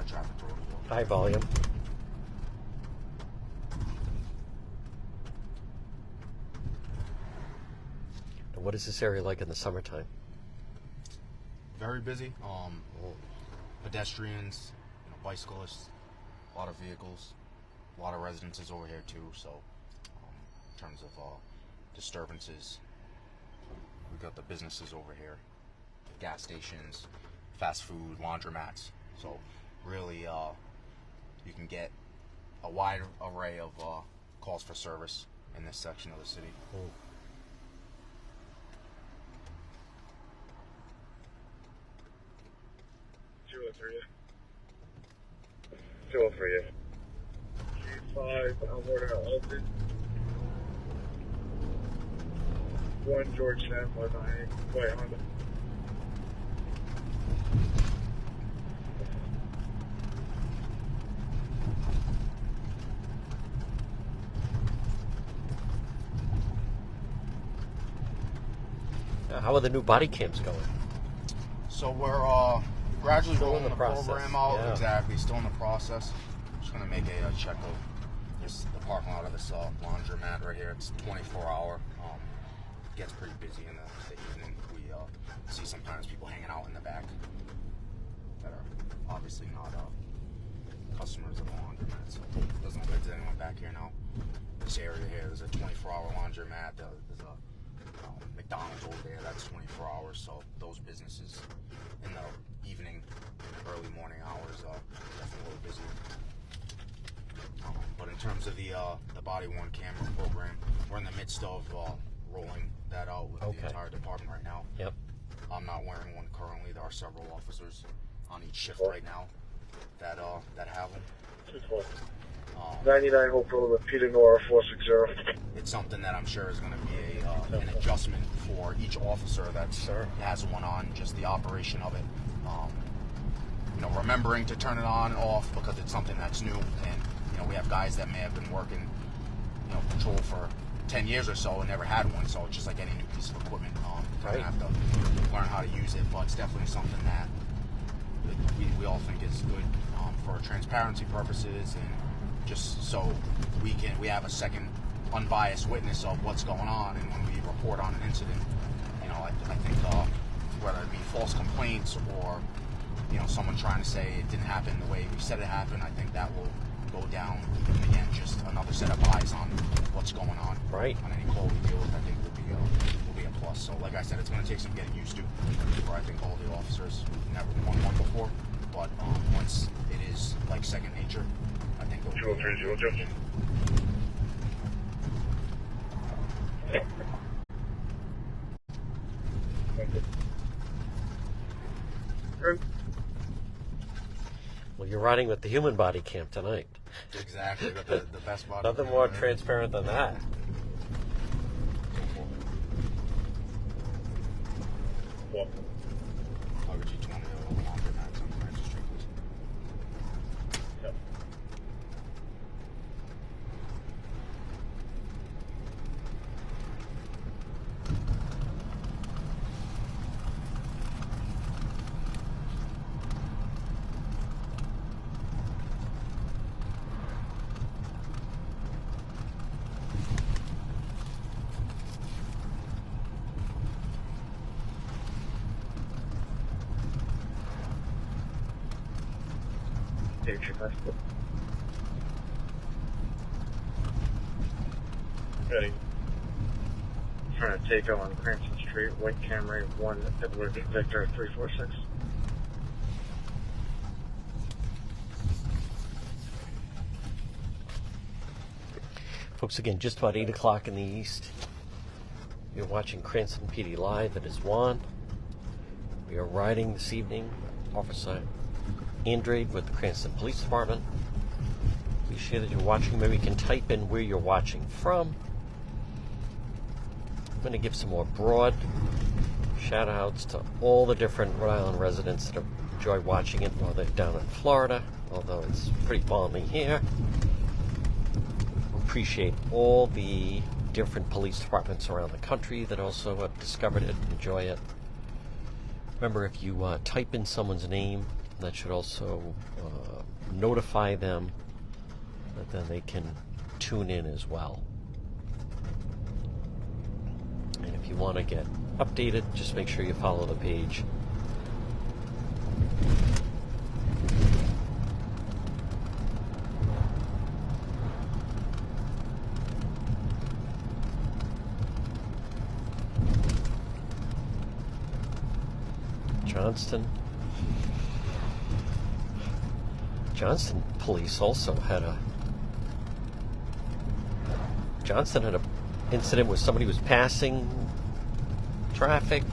traffic road. High volume. What is this area like in the summertime? Very busy. Pedestrians, bicyclists, a lot of vehicles, a lot of residences over here too. So, in terms of disturbances, we've got the businesses over here, gas stations, fast food, laundromats. So, really, you can get a wide array of calls for service in this section of the city. 203. G5, Alberta, Alton. 1 Georgetown, 1 White Honda. How are the new body cams going? So we're gradually Still in rolling the the process, program out. yeah. Exactly, still in the process. Just going to make a check of the parking lot of this laundromat right here. It's 24-hour. It gets pretty busy in the evening. We see sometimes people hanging out in the back that are obviously not customers of the laundromat. So it doesn't look like there's anyone back here now. This area here, there's a 24-hour laundromat. There's a McDonald's over there, that's 24 hours. So those businesses in the evening, early morning hours, definitely a little busy. But in terms of the body-worn camera program, we're in the midst of rolling that out with the entire department right now. Yep. I'm not wearing one currently. There are several officers on each shift right now that have them. 99 Hope Road, Peter Nora, 460. It's something that I'm sure is going to be an adjustment for each officer that has one on, just the operation of it. Remembering to turn it on and off because it's something that's new, and we have guys that may have been working, patrol for 10 years or so and never had one, so it's just like any new piece of equipment. You're going to have to learn how to use it, but it's definitely something that we all think is good for transparency purposes, and just so we have a second unbiased witness of what's going on, and when we report on an incident, I think whether it be false complaints or someone trying to say it didn't happen the way we said it happened, I think that will go down. And again, just another set of eyes on what's going on. Right. On any call we deal with, I think will be a plus. So like I said, it's going to take some getting used to for I think all the officers. We've never won one before, but once it is like second nature, I think 20302. Well, you're riding with the human body cam tonight. Exactly, got the best body. Nothing more transparent than that. Well, RG20 longer max on Cranston Street, please. yeah. Take your passport. Ready. Trying to take on Cranston Street, white Camry 1 Edward Victor 346. Folks, again, just about 8 o'clock in the east. You're watching Cranston PD Live. It is Juan. We are riding this evening. Officer Andrade with the Cranston Police Department. Appreciate that you're watching. Maybe you can type in where you're watching from. I'm going to give some more broad shout outs to all the different Rhode Island residents that enjoy watching it while they're down in Florida, although it's pretty balmy here. Appreciate all the different police departments around the country that also have discovered it, enjoy it. Remember, if you type in someone's name, that should also notify them that then they can tune in as well. And if you want to get updated, just make sure you follow the page. Johnston Police also had a incident where somebody was passing traffic,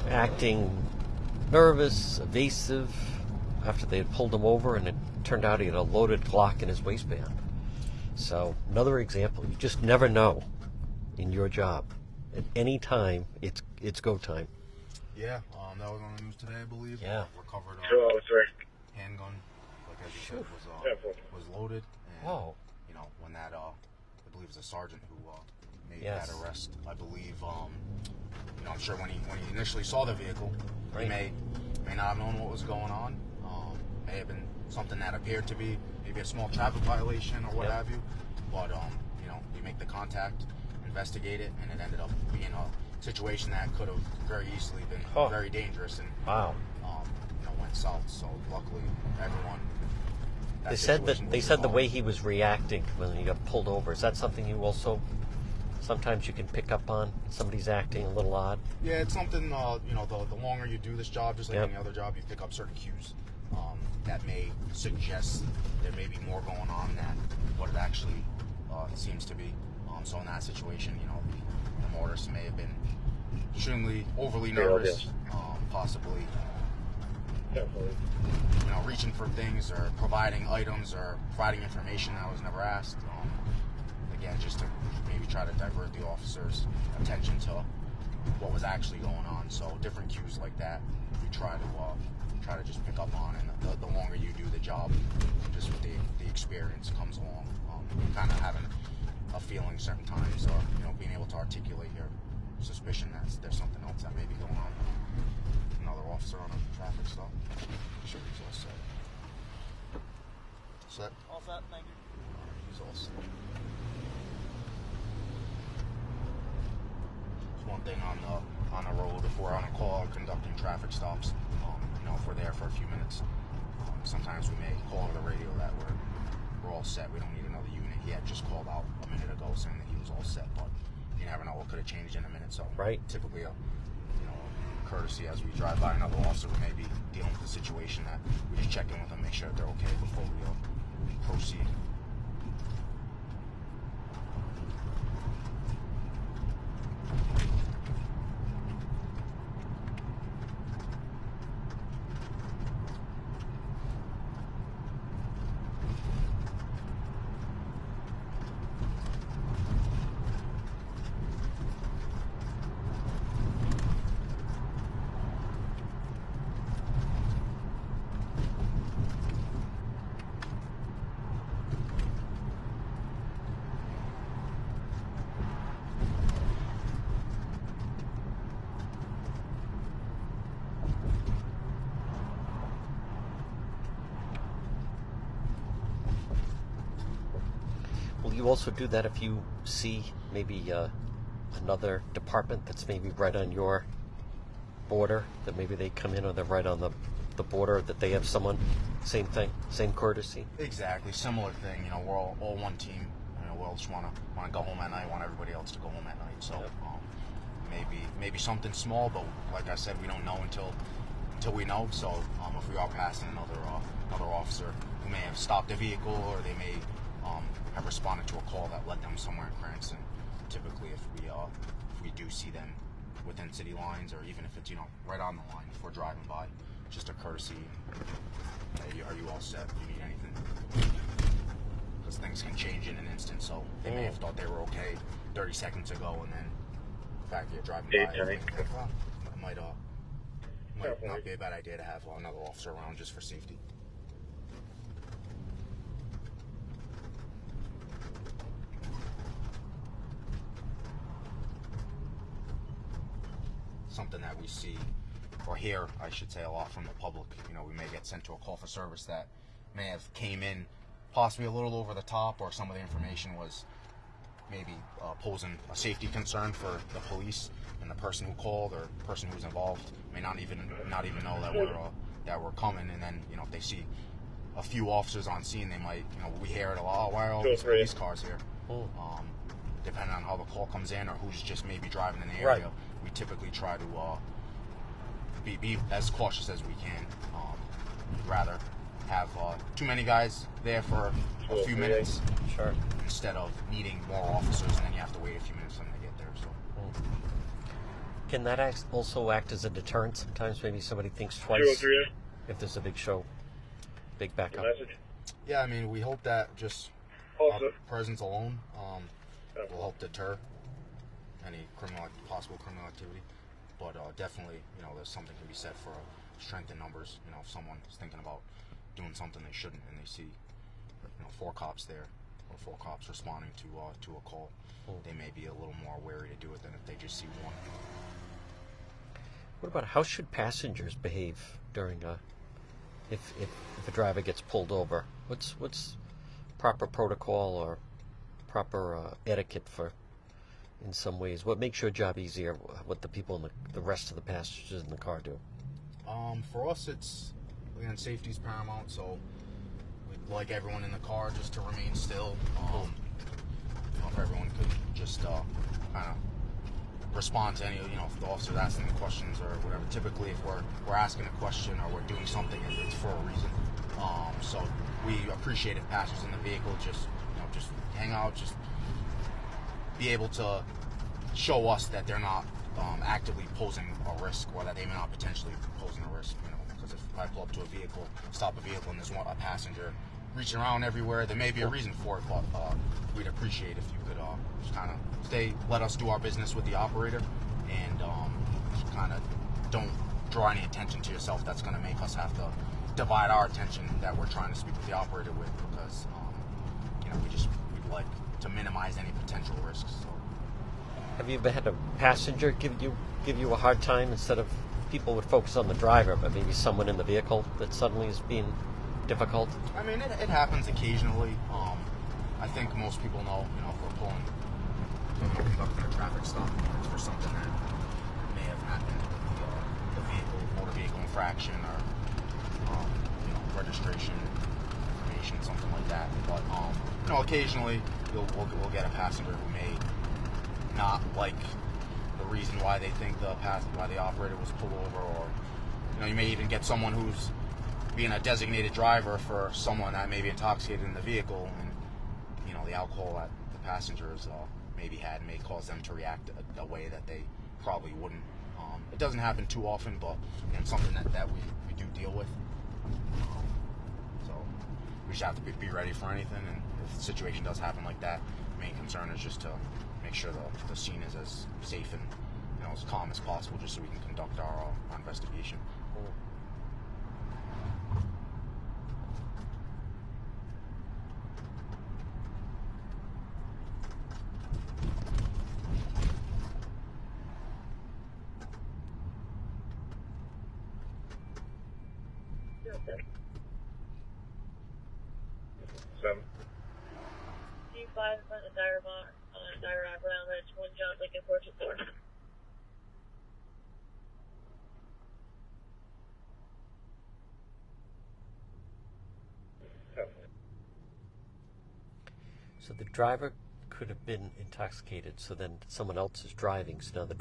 acting nervous, evasive after they had pulled him over, and it turned out he had a loaded Glock in his waistband. So another example, you just never know in your job. At any time, it's go time. Yeah, that was on the news today, I believe. Yeah. Recovered 203. handgun, like as you said, Careful. was loaded. And, Oh. you know, when that, I believe it was a sergeant who made Yes. that arrest. I believe, you know, I'm sure when he initially saw the vehicle, Right. he may not have known what was going on. May have been something that appeared to be maybe a small traffic violation or what Yep. have you. But you know, you make the contact, investigate it, and it ended up being a situation that could have very easily been very dangerous and Wow. you know, went south. So luckily, everyone. They said the way he was reacting when he got pulled over. Is that something you also sometimes you can pick up on? Somebody's acting a little odd. Yeah, it's something. You know, the longer you do this job, just like Yep. any other job, you pick up certain cues that may suggest there may be more going on than what it actually seems to be. So in that situation, you know, the motorist may have been extremely overly nervous, possibly. Definitely. You know, reaching for things or providing items or providing information that was never asked. Again, just to maybe try to divert the officer's attention to what was actually going on. So different cues like that, we try to just pick up on, and the longer you do the job, just with the experience comes along. Kind of having a feeling certain times, or you know, being able to articulate your suspicion that there's something else that may be going on. Another officer on a traffic stop. Sure, he's all set. Set? All set, thank you. He's all set. It's one thing on the road if we're on a call conducting traffic stops. You know, if we're there for a few minutes, sometimes we may call over the radio that we're all set. We don't need another unit. He had just called out a minute ago saying that he was all set, but you never know what could have changed in a minute. So Right. typically courtesy as we drive by another officer who may be dealing with a situation that we just check in with them, make sure that they're okay before we proceed. Will you also do that if you see maybe another department that's maybe right on your border, that maybe they come in or they're right on the border, that they have someone, same thing, same courtesy? Exactly, similar thing. You know, we're all one team. You know, we all just want to go home at night. Want everybody else to go home at night. So Yep. maybe something small, but like I said, we don't know until we know. So if we are passing another officer who may have stopped a vehicle, or they may have responded to a call that led them somewhere in Cranston, typically if we do see them within city lines, or even if it's, you know, right on the line, if we're driving by, just a courtesy. Hey, are you all set? Do you need anything? Because things can change in an instant, so they may have thought they were okay 30 seconds ago, and then the fact you're driving by, it might not be a bad idea to have another officer around just for safety. Something that we see, or hear, I should say, a lot from the public. You know, we may get sent to a call for service that may have came in possibly a little over the top, or some of the information was maybe posing a safety concern for the police, and the person who called or the person who's involved may not even know that we're coming. And then, you know, if they see a few officers on scene, they might, you know, we hear it a lot. Oh, why are all these police cars here? Depending on how the call comes in, or who's just maybe driving in the area, Right. we typically try to be as cautious as we can. We'd rather have too many guys there for a few minutes, Sure. instead of needing more officers, and then you have to wait a few minutes for them to get there. So Can that also act as a deterrent? Sometimes maybe somebody thinks twice 038. if there's a big show, big backup. Message. yeah, I mean, we hope that just All our set. presence alone will help deter any possible criminal activity. But definitely, you know, there's something to be said for strength in numbers. You know, if someone is thinking about doing something they shouldn't, and they see, you know, 4 cops there, or 4 cops responding to a call, they may be a little more wary to do it than if they just see one. What about how should passengers behave during if a driver gets pulled over? What's proper protocol or proper etiquette for, in some ways? What makes your job easier? What the people in the rest of the passengers in the car do? For us, it's, again, safety's paramount, so we'd like everyone in the car just to remain still. You know, if everyone could just kind of respond to any, you know, if the officer's asking questions or whatever. Typically, if we're asking a question or we're doing something, it's for a reason. So we appreciate if passengers in the vehicle just hang out, just be able to show us that they're not actively posing a risk, or that they may not potentially be posing a risk. You know, because if I pull up to a vehicle, stop a vehicle, and there's a passenger reaching around everywhere, there may be a reason for it. But we'd appreciate if you could just kind of let us do our business with the operator, and kind of don't draw any attention to yourself that's going to make us have to divide our attention that we're trying to speak with the operator with, because you know, we'd like to minimize any potential risks. So. Have you ever had a passenger give you a hard time? Instead of, people would focus on the driver, but maybe someone in the vehicle that suddenly is being difficult? I mean, it happens occasionally. I think most people know, you know, if we're pulling, you know, conducting a traffic stop, it's for something that may have happened with the vehicle, motor vehicle infraction, or you know, registration information, something like that. But you know, occasionally we'll get a passenger who may not like the reason why they think why the operator was pulled over, or you know, you may even get someone who's being a designated driver for someone that may be intoxicated in the vehicle, and the alcohol that the passengers maybe had may cause them to react a way that they probably wouldn't. It doesn't happen too often, but it's something that we do deal with. So we just have to be ready for anything, and if the situation does happen like that, main concern is just to make sure the scene is as safe and as calm as possible, just so we can conduct our investigation. Seven. G5 in front of Dyer Bar on Dyer Brown Ridge, 1 John Lincoln 424. So the driver could have been intoxicated, so then someone else is driving. So now the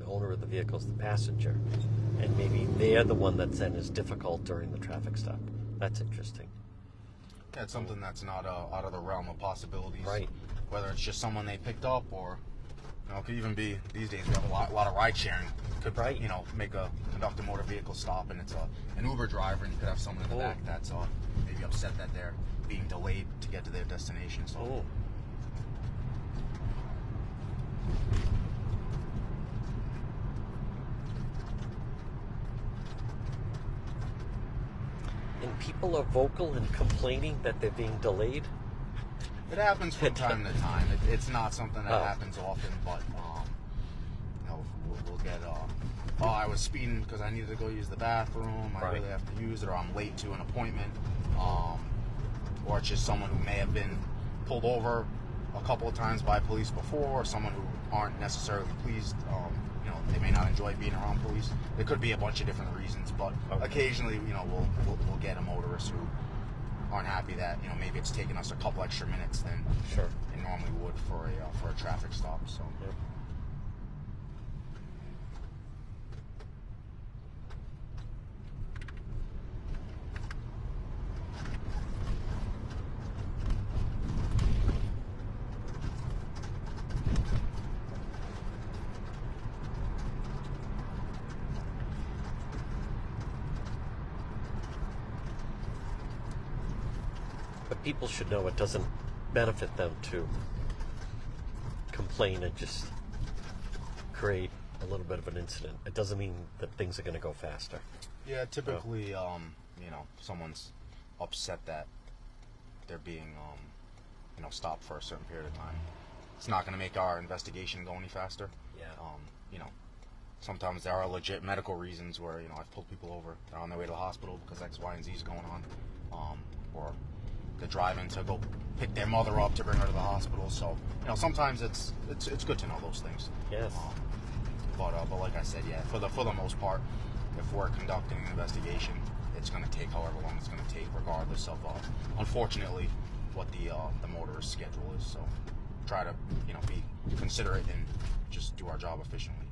owner of the vehicle is the passenger, and maybe they're the one that then is difficult during the traffic stop. That's interesting. That's something that's not out of the realm of possibilities. Right. Whether it's just someone they picked up, or it could even be, these days we have a lot of ride sharing. Could conduct a motor vehicle stop, and it's an Uber driver, and you could have someone in the back that's maybe upset that they're being delayed to get to their destination. So. And people are vocal and complaining that they're being delayed. It happens from time to time. It's not something that happens often, but we'll get I was speeding because I needed to go use the bathroom. I really have to use it, or I'm late to an appointment, or it's just someone who may have been pulled over a couple of times by police before, or someone who aren't necessarily pleased. They may not enjoy being around police. There could be a bunch of different reasons, but occasionally, we'll get a motorist who aren't happy that maybe it's taking us a couple extra minutes than it normally would for a traffic stop. So. Yep. But people should know it doesn't benefit them to complain and just create a little bit of an incident. It doesn't mean that things are going to go faster. Yeah, typically, someone's upset that they're being, stopped for a certain period of time. It's not going to make our investigation go any faster. Yeah. Sometimes there are legit medical reasons where, I've pulled people over. They're on their way to the hospital because X, Y, and Z is going on. Or they're driving to go pick their mother up to bring her to the hospital. So, sometimes it's good to know those things. Yes. But like I said, yeah, for the most part, if we're conducting an investigation, it's going to take however long it's going to take, regardless of, unfortunately, what the motorist schedule is. So, try to be considerate and just do our job efficiently.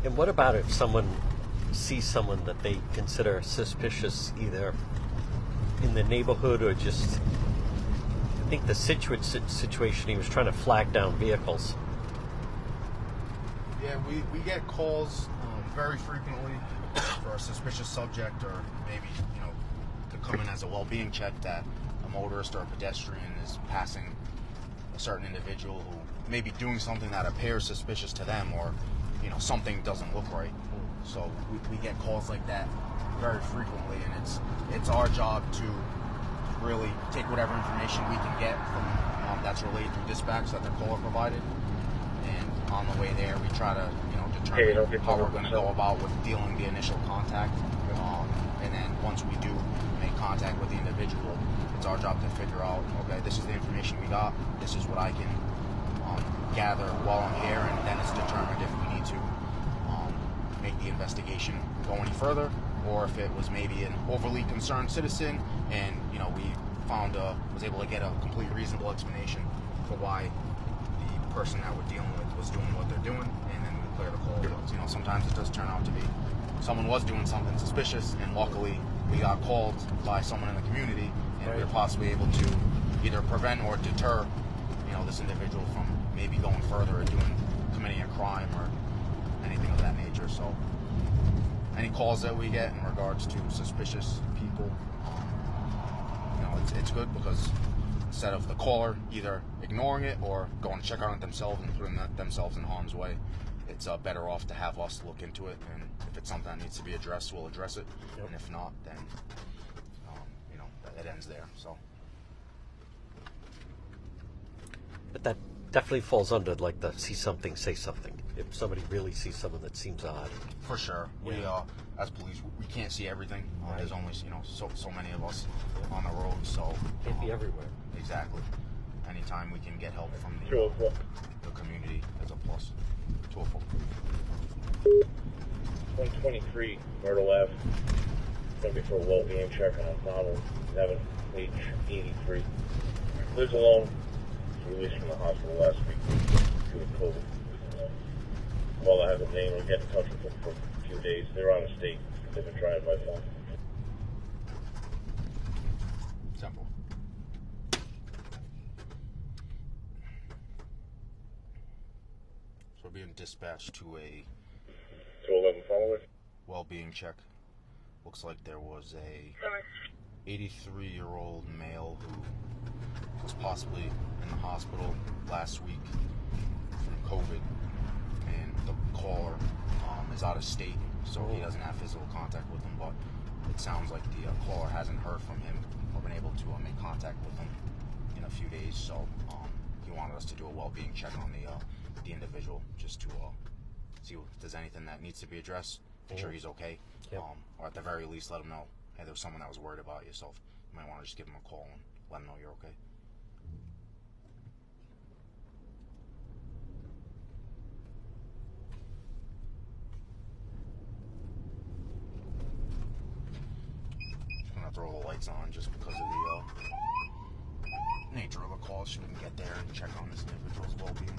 And what about if someone sees someone that they consider suspicious, either in the neighborhood or just, I think the situation, he was trying to flag down vehicles. Yeah, we get calls very frequently for a suspicious subject, or maybe, to come in as a well-being check that a motorist or a pedestrian is passing a certain individual who may be doing something that appears suspicious to them, or something doesn't look right. So we get calls like that very frequently, and it's our job to really take whatever information we can get from that's relayed through dispatch that the caller provided, and on the way there we try to determine how we're going to go about with dealing the initial contact, and then once we do make contact with the individual, it's our job to figure out, okay, this is the information we got, this is what I can gather while I'm here, and then it's determined if we need to make the investigation go any further, or if it was maybe an overly concerned citizen, and we was able to get a complete reasonable explanation for why the person that we're dealing with was doing what they're doing, and then we clear the call. But, you know, sometimes it does turn out to be someone was doing something suspicious, and luckily we got called by someone in the community, and we were possibly able to either prevent or deter, you know, this individual from maybe going further or committing a crime or anything of that nature. So any calls that we get in regards to suspicious people, you know, it's good, because instead of the caller either ignoring it or going to check on it themselves and putting themselves in harm's way, it's better off to have us look into it, and if it's something that needs to be addressed, we'll address it. Yep. And if not, then you know, it ends there. So, But that definitely falls under like the see something, say something. If somebody really sees someone that seems odd. for sure, we as police, we can't see everything. There's only, you know, so many of us on the road, so Can't be everywhere. exactly. Anytime we can get help from the 204. community is a plus. 204. 123 Myrtle Ave. Going to be for a well-being check on a model 11, age 83. Lives alone. Released from the hospital last week due to COVID. While I have a name, we'll get in touch with them for a few days. They're out of state. They've been trying by phone. Simple. So we're being dispatched to a 211 followers. well-being check. Looks like there was a Sorry. 83-year-old male who was possibly in the hospital last week from COVID, and the caller is out of state, so he doesn't have physical contact with him, but it sounds like the caller hasn't heard from him or been able to make contact with him in a few days, so he wanted us to do a well-being check on the individual, just to see if there's anything that needs to be addressed, make sure he's okay. Yep. Or at the very least let him know, hey, there was someone that was worried about yourself. You might want to just give him a call and let him know you're okay. Just gonna throw the lights on just because of the nature of the call, so we can get there and check on this individual's well-being.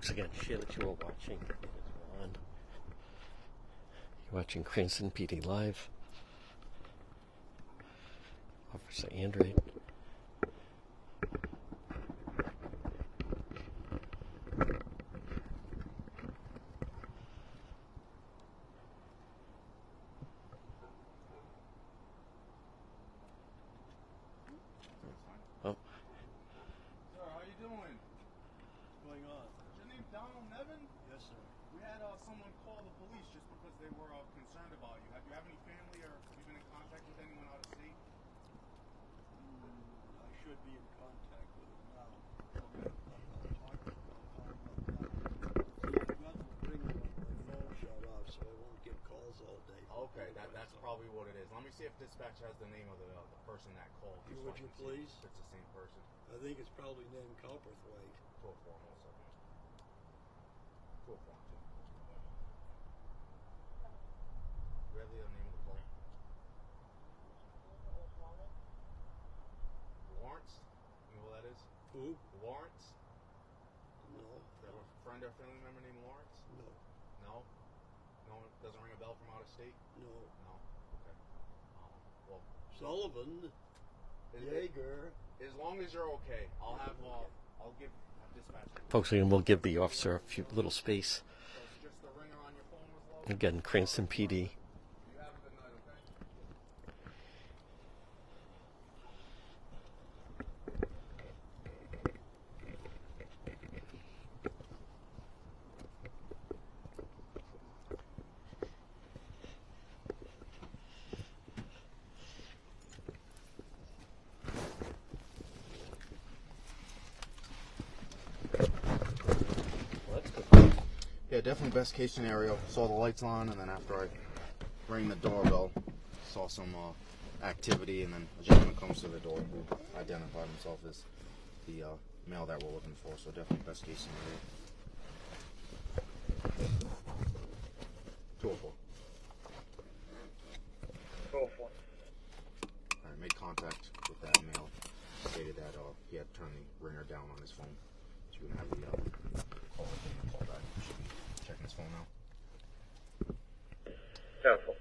Folks, again, share that you are watching. You're watching Cranston PD Live. Officer Andre. Oh. Sir, how you doing? What's going on? Is your name Donald Nevin? Yes, sir. We had someone call the police just because they were concerned about you. Have you have any family or have you been in contact with anyone out of state? I should be in contact with him now. I'll talk to him. I've got the ringer on my phone shut off, so I won't get calls all day. Okay, that's probably what it is. Let me see if dispatch has the name of the person that called. Would you please? If it's the same person. I think it's probably named Copperthwaite. 204, 1 second. 204, 2. We have the name of the call. Lawrence? You know who that is? Who? Lawrence? No. Do you have a friend or family member named Lawrence? No. No? No one doesn't ring a bell from out of state? No. No? Okay. Well, Sullivan. Jaeger. as long as you're okay, I'll have dispatch. Folks, again, we'll give the officer a few little space. So it's just the ringer on your phone was low? Again, Cranston PD. You have a good night, okay? Well, that's good. Yeah, definitely best case scenario. Saw the lights on, and then after I rang the doorbell, saw some activity, and then a gentleman comes to the door who identified himself as the male that we're looking for. So definitely best case scenario. 204. 204. I made contact with that male. Stated that he had turned the ringer down on his phone. So you're gonna have the call back. Should be checking his phone now. 10-4.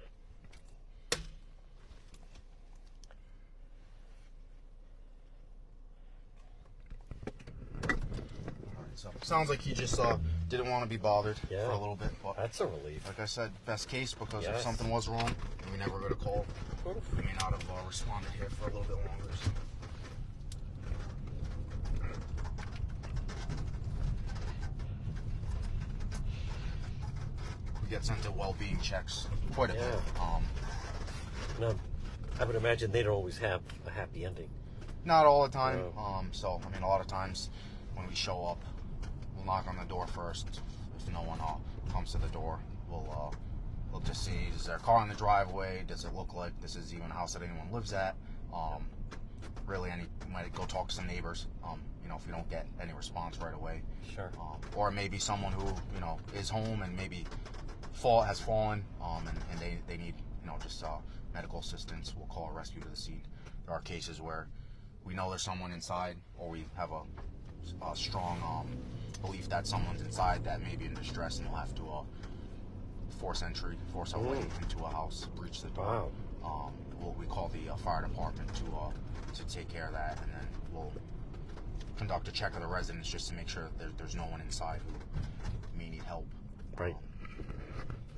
Alright, so sounds like he just didn't want to be bothered Yeah. for a little bit. But That's a relief. like I said, best case, because if Yes. something was wrong and we never got a call, we may not have responded here for a little bit longer. So. We get sent to well-being checks quite a bit. Yeah. Now, I would imagine they don't always have a happy ending. Not all the time. No. So, I mean, a lot of times when we show up, we'll knock on the door first. If no one comes to the door, we'll just see, is there a car in the driveway? Does it look like this is even a house that anyone lives at? Really, we might go talk to some neighbors, if we don't get any response right away. Sure. Or maybe someone who, is home and maybe has fallen, and they need, just medical assistance. We'll call a rescue to the scene. There are cases where we know there's someone inside, or we have a strong belief that someone's inside that may be in distress, and we'll have to force our way into a house, breach the door. Wow. We call the fire department to take care of that, and then we'll conduct a check of the residence just to make sure that there's no one inside who may need help. Right.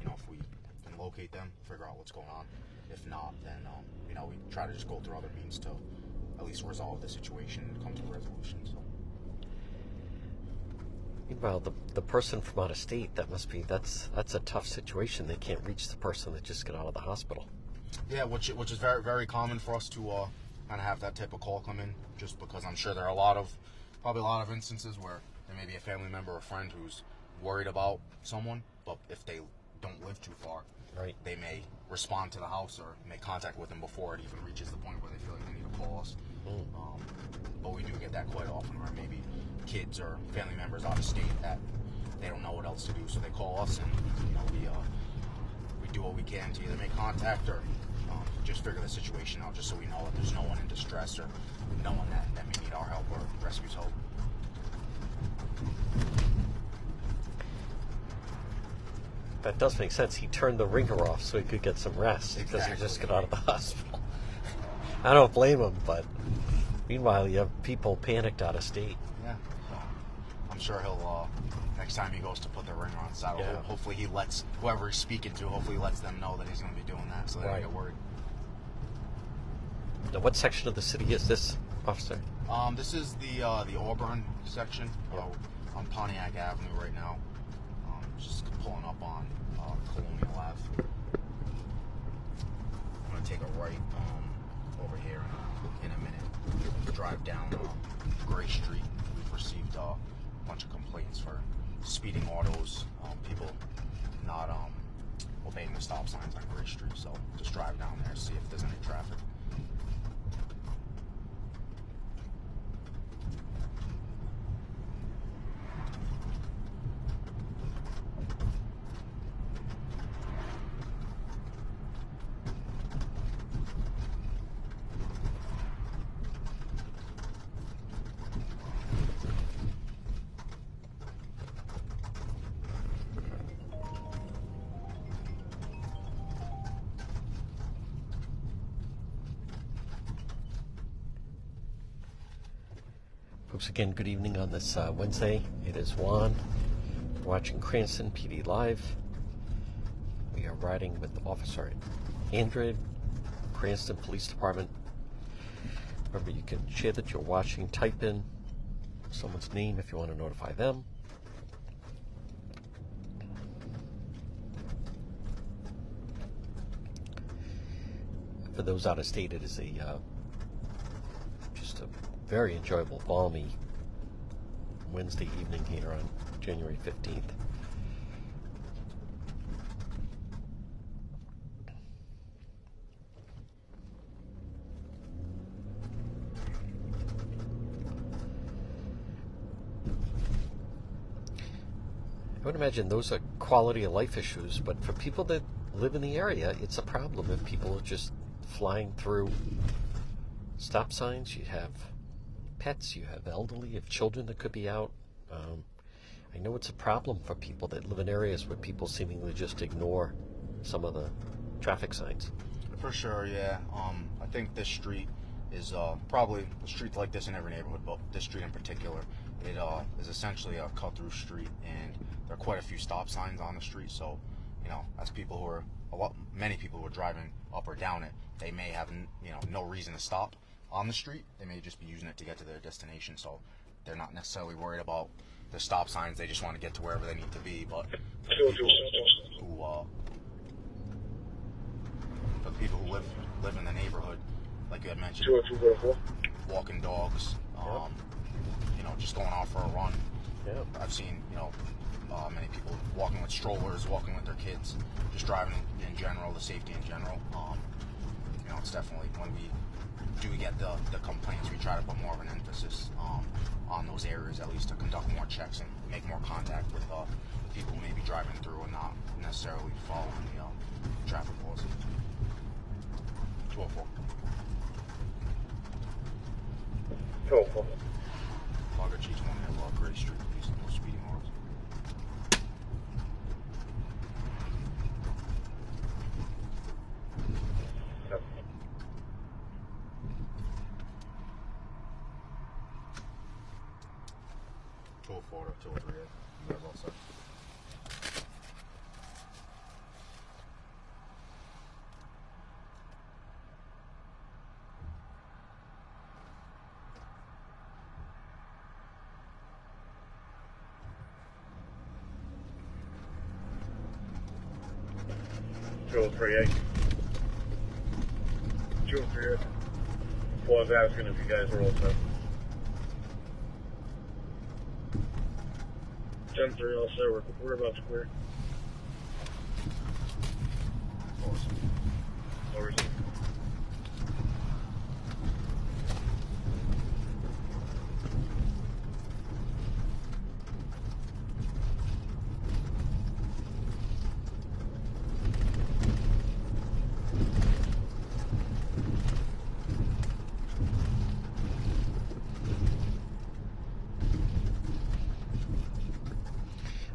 If we can locate them, figure out what's going on. If not, then we try to just go through other means to at least resolve the situation and come to a resolution. So. Meanwhile, the person from out of state, that's a tough situation. They can't reach the person that just got out of the hospital. Yeah, which is very, very common for us to kind of have that type of call come in, just because I'm sure there are probably a lot of instances where there may be a family member or friend who's worried about someone, but if they don't live too far, Right. they may respond to the house or make contact with them before it even reaches the point where they feel like they need to call us. But we do get that quite often, where maybe kids or family members out of state that they don't know what else to do, so they call us, and we do what we can to either make contact or just figure the situation out, just so we know that there's no one in distress or no one that may need our help or rescue's help. That does make sense. He turned the ringer off so he could get some rest because he just got out of the hospital. I don't blame him, but meanwhile, you have people panicked out of state. Yeah. So I'm sure he'll, next time he goes to put the ringer on the saddle, Yeah. hopefully he lets whoever he's speaking to, hopefully he lets them know that he's going to be doing that so they don't Right. get worried. Now, what section of the city is this, officer? This is the Auburn section on Pontiac Avenue right now. Just pulling up on Colonial Ave. I'm gonna take a right over here in a minute. Drive down Gray Street. We've received a bunch of complaints for speeding autos, people not obeying the stop signs on Gray Street. So just drive down there, see if there's any traffic. Folks, again, good evening on this Wednesday. It is Juan. We're watching Cranston PD Live. We are riding with Officer Andrew, Cranston Police Department. Remember, you can share that you're watching, type in someone's name if you want to notify them. For those out of state, it is just a very enjoyable, balmy Wednesday evening here on January 15th. I would imagine those are quality of life issues, but for people that live in the area, it's a problem if people are just flying through stop signs. You have pets, you have elderly, you have children that could be out. I know it's a problem for people that live in areas where people seemingly just ignore some of the traffic signs. For sure, yeah. I think this street is probably a street like this in every neighborhood, but this street in particular, it is essentially a cut-through street, and there are quite a few stop signs on the street. So, you know, as people who are many people who are driving up or down it, they may have no reason to stop on the street. They may just be using it to get to their destination. So they're not necessarily worried about the stop signs. They just want to get to wherever they need to be. But for the people who live in the neighborhood, like you had mentioned, walking dogs, just going out for a run. Yeah. I've seen, many people walking with strollers, walking with their kids, just driving in general, the safety in general. It's definitely, when we do get the complaints, we try to put more of an emphasis on those areas, at least to conduct more checks and make more contact with people who may be driving through and not necessarily following the traffic laws. 204. 204. Logger G21 at Gray Street, please, no speeding orders. Yep. 204 to 203. You guys all set? Joel 38. Joel 38. Well, I was asking if you guys were all set. 10-3 all set. We're about to clear. Lowers.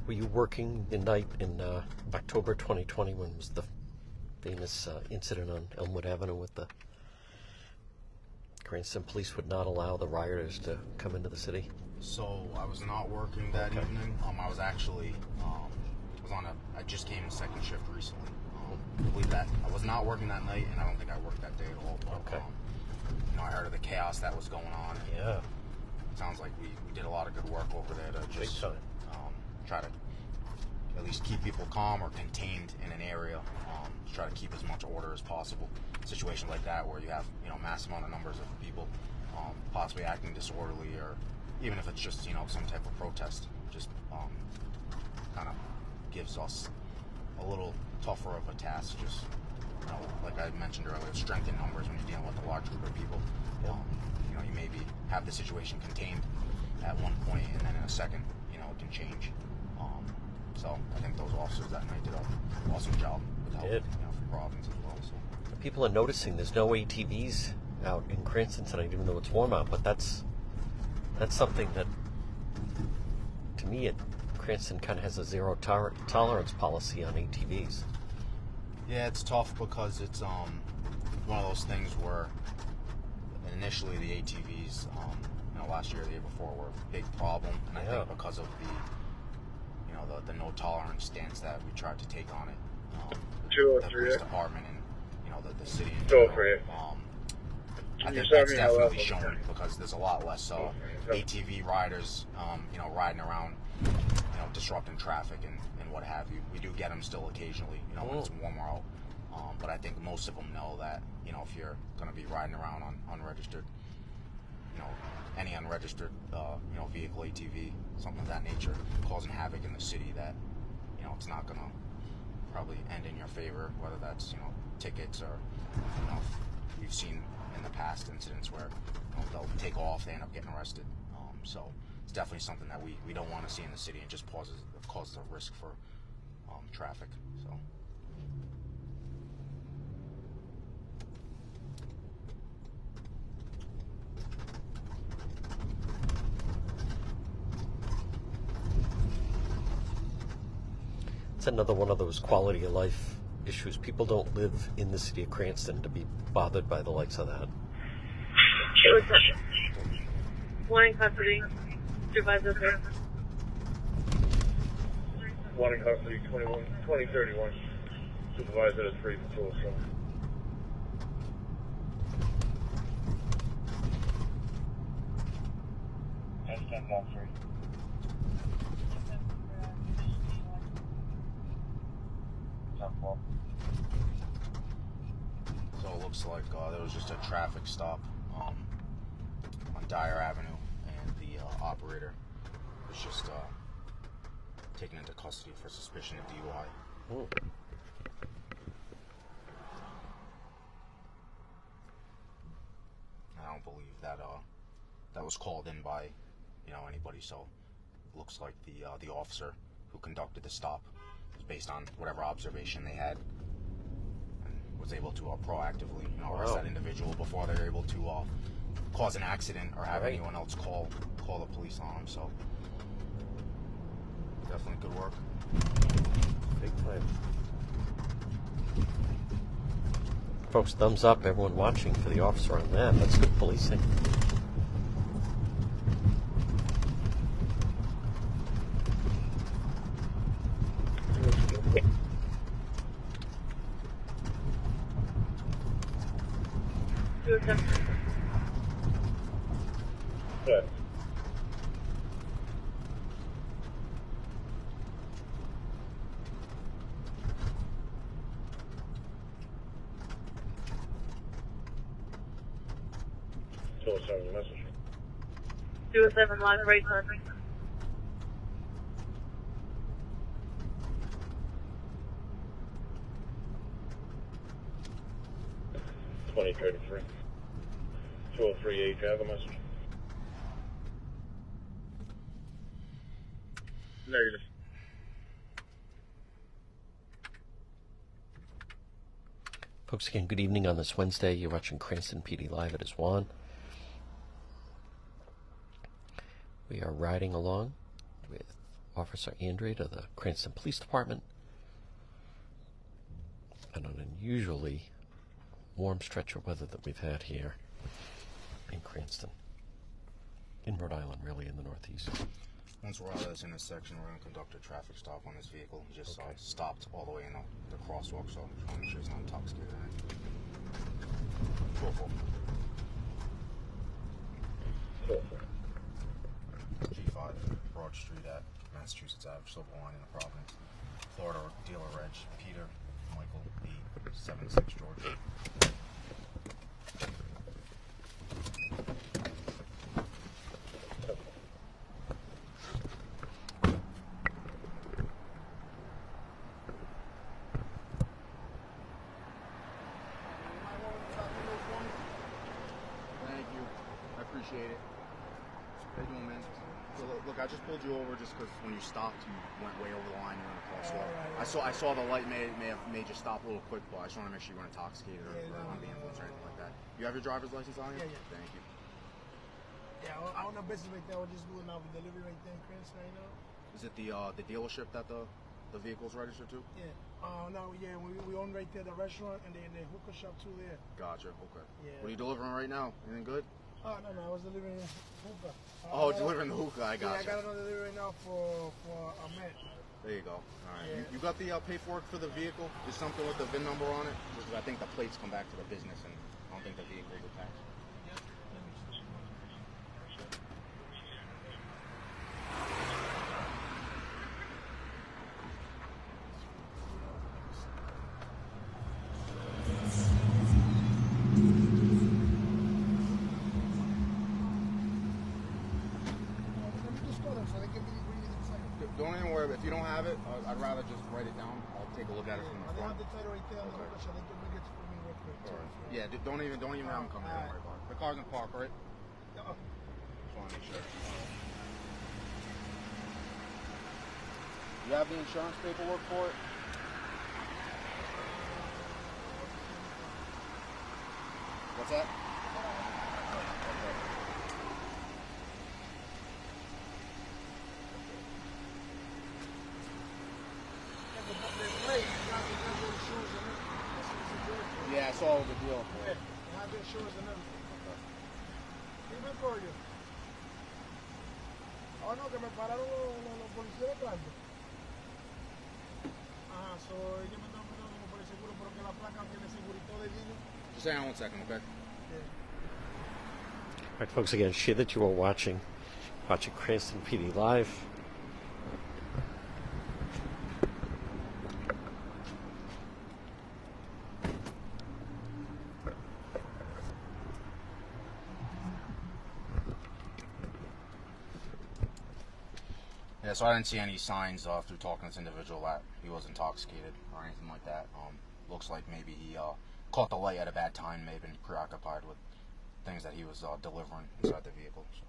Were you working the night in October 2020 when was the famous incident on Elmwood Avenue with the Cranston Police would not allow the rioters to come into the city? So I was not working that evening. I was actually I just came in second shift recently. I believe that I was not working that night, and I don't think I worked that day at all. But, Okay. I heard of the chaos that was going on. Yeah. Sounds like we did a lot of good work over there to just Big time. Try to at least keep people calm or contained in an area. To try to keep as much order as possible. Situations like that where you have mass amount of numbers of people possibly acting disorderly, or even if it's just some type of protest, just kind of gives us a little tougher of a task. Just like I mentioned earlier, strength in numbers when you're dealing with a large group of people. Yep. You maybe have the situation contained at one point, and then in a second, it can change. So I think those officers that night did an awesome job with help from Providence as well. So People are noticing there's no ATVs out in Cranston tonight, even though it's warm out. But that's something that, to me, Cranston kind of has a zero tolerance policy on ATVs. yeah, it's tough because it's one of those things where initially the ATVs, last year, the year before, were a big problem, and I think because of the no tolerance stance that we tried to take on it, the police department and the city in general, I think that's definitely shown because there's a lot less ATV riders, riding around, disrupting traffic and what have you. We do get them still occasionally, when it's warmer out. But I think most of them know that, if you're going to be riding around on unregistered, any unregistered, vehicle, ATV, something of that nature, causing havoc in the city, that, it's not going to probably end in your favor, whether that's, tickets or, we've seen in the past incidents where they'll take off, they end up getting arrested. So it's definitely something that we don't want to see in the city, and just causes a risk for traffic. So. It's another one of those quality of life issues. People don't live in the city of Cranston to be bothered by the likes of that. It was one in custody, supervisor there. One in custody, 2031. Supervisor is free patrol, so. That's 10-3. So it looks like there was just a traffic stop on Dyer Avenue, and the operator was just taken into custody for suspicion of DUI. Ooh. I don't believe that that was called in by anybody. So it looks like the officer who conducted the stop was based on whatever observation they had, and was able to proactively arrest that individual before they were able to cause an accident or have anyone else call the police on them. So definitely good work. Big time. Folks, thumbs up, everyone watching, for the officer on that. That's good policing. Good. So it's a message. 207 line right turn. Twenty 33. 203 you have a message? Negative. Folks, again, good evening on this Wednesday. You're watching Cranston PD Live. It is Juan. We are riding along with Officer Andre to the Cranston Police Department. And an unusually warm stretch of weather that we've had here in Cranston. In Rhode Island, really, in the Northeast. Once we're out of this intersection, we're going to conduct a traffic stop on this vehicle. He just Okay. stopped all the way in the crosswalk, so just want to make sure he's not intoxicated. Right? G5, Broad Street at Massachusetts Ave, Silver Line in the Providence. Florida dealer reg, Peter Michael B. 76 Georgia. Thank you. I appreciate it. How you doing, man? So look, I just pulled you over just because when you stopped, you went way over the line. You were in the crosswalk. I saw the light may have made you stop a little quick, but I just want to make sure you weren't intoxicated or under the influence or anything like that. You have your driver's license on you? Yeah. Thank you. Yeah, I own a business right there. We're just doing our delivery right there in Cranston right now. Is it the dealership that the vehicle's registered to? Yeah. No, yeah, we own right there the restaurant and then the hookah shop too there. Gotcha. Okay. Yeah. What are you delivering right now? Anything good? Oh, no, I was delivering hookah. Delivering the hookah. I Yeah, gotcha. I got another delivery right now for Ahmed. There you go. All right. Yeah. You got the paperwork for the vehicle? There's something with the VIN number on it? Just 'cause I think the plates come back to the business, and I don't think the vehicle will tax. Let me just call them so they can bring me the title. Don't even worry. If you don't have it, I'd rather just write it down. I'll take a look at it from the They have front. the title right there on the hookah shop. They can bring it for me real quick. All right. Yeah, don't even have them come in. Don't worry about it. The car's in park, right? Just want to make sure. You have the insurance paperwork for it? What's that? Yeah, I saw the deal for Yeah, it. they have the insurance and everything. Dime por yo. Oh, no, que me pararon los policías de tránsito. Ajá, so ellos me están mandando como por el seguro, pero que la placa tiene segurito de dinero. Just hang on 1 second, okay? All right, folks, again, share that you are watching Cranston PD Live. Yeah, so I didn't see any signs through talking to this individual that he was intoxicated or anything like that. Looks like maybe he caught the light at a bad time, maybe been preoccupied with things that he was delivering inside the vehicle. So.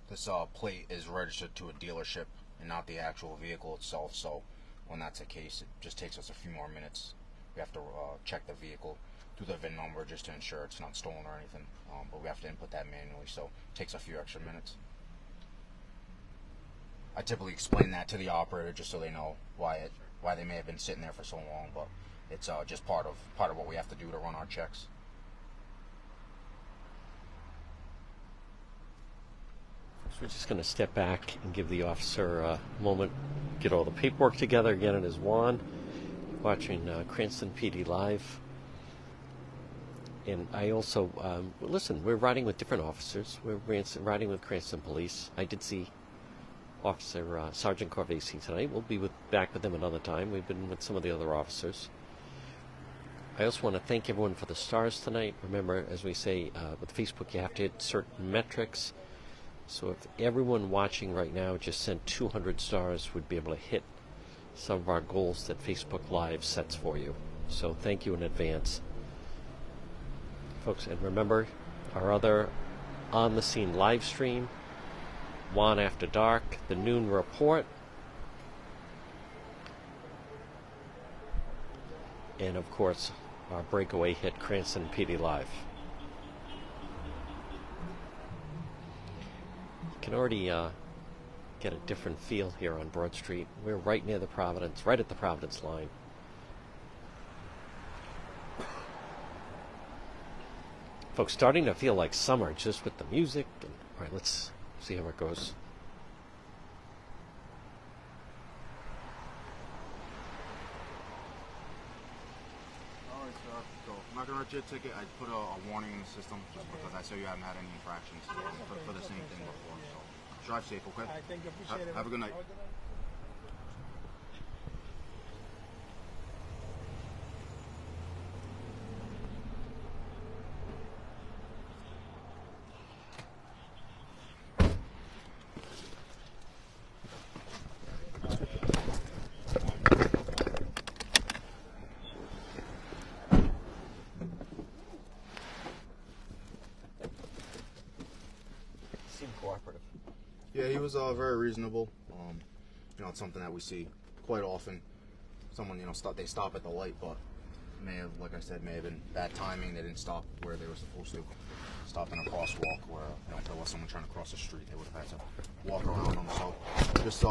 This plate is registered to a dealership and not the actual vehicle itself, so when that's the case, it just takes us a few more minutes. We have to check the vehicle through the VIN number just to ensure it's not stolen or anything, but we have to input that manually, so it takes a few extra minutes. I typically explain that to the operator just so they know why why they may have been sitting there for so long, but it's just part of what we have to do to run our checks. So we're just going to step back and give the officer a moment, get all the paperwork together, again in his wand. Watching Cranston PD Live. And I also, listen, we're riding with different officers. We're riding with Cranston Police. I did see Officer Sergeant Corvesi tonight. We'll be back with him another time. We've been with some of the other officers. I also want to thank everyone for the stars tonight. Remember, as we say, with Facebook, you have to hit certain metrics. So if everyone watching right now just sent 200 stars, we'd be able to hit some of our goals that Facebook Live sets for you. So thank you in advance, folks. And remember, our other on-the-scene live stream, Juan After Dark, the Noon Report, and of course, our breakaway hit, Cranston PD Live. You can already get a different feel here on Broad Street. We're right near the Providence, right at the Providence line. Folks, starting to feel like summer just with the music. And, all right, let's see how it goes. All right, sir. So I'm not going to write you a ticket. I put a warning in the system just because I saw you haven't had any infractions for the same thing before. So drive safe, okay? I think I appreciate it. Have a good night. Cooperative. Yeah, he was very reasonable. You know, it's something that we see quite often. Someone, you know, they stop at the light, but may have, like I said, may have been bad timing. They didn't stop where they were supposed to. Stop in a crosswalk where, you know, if there was someone trying to cross the street, they would have had to walk around them. So just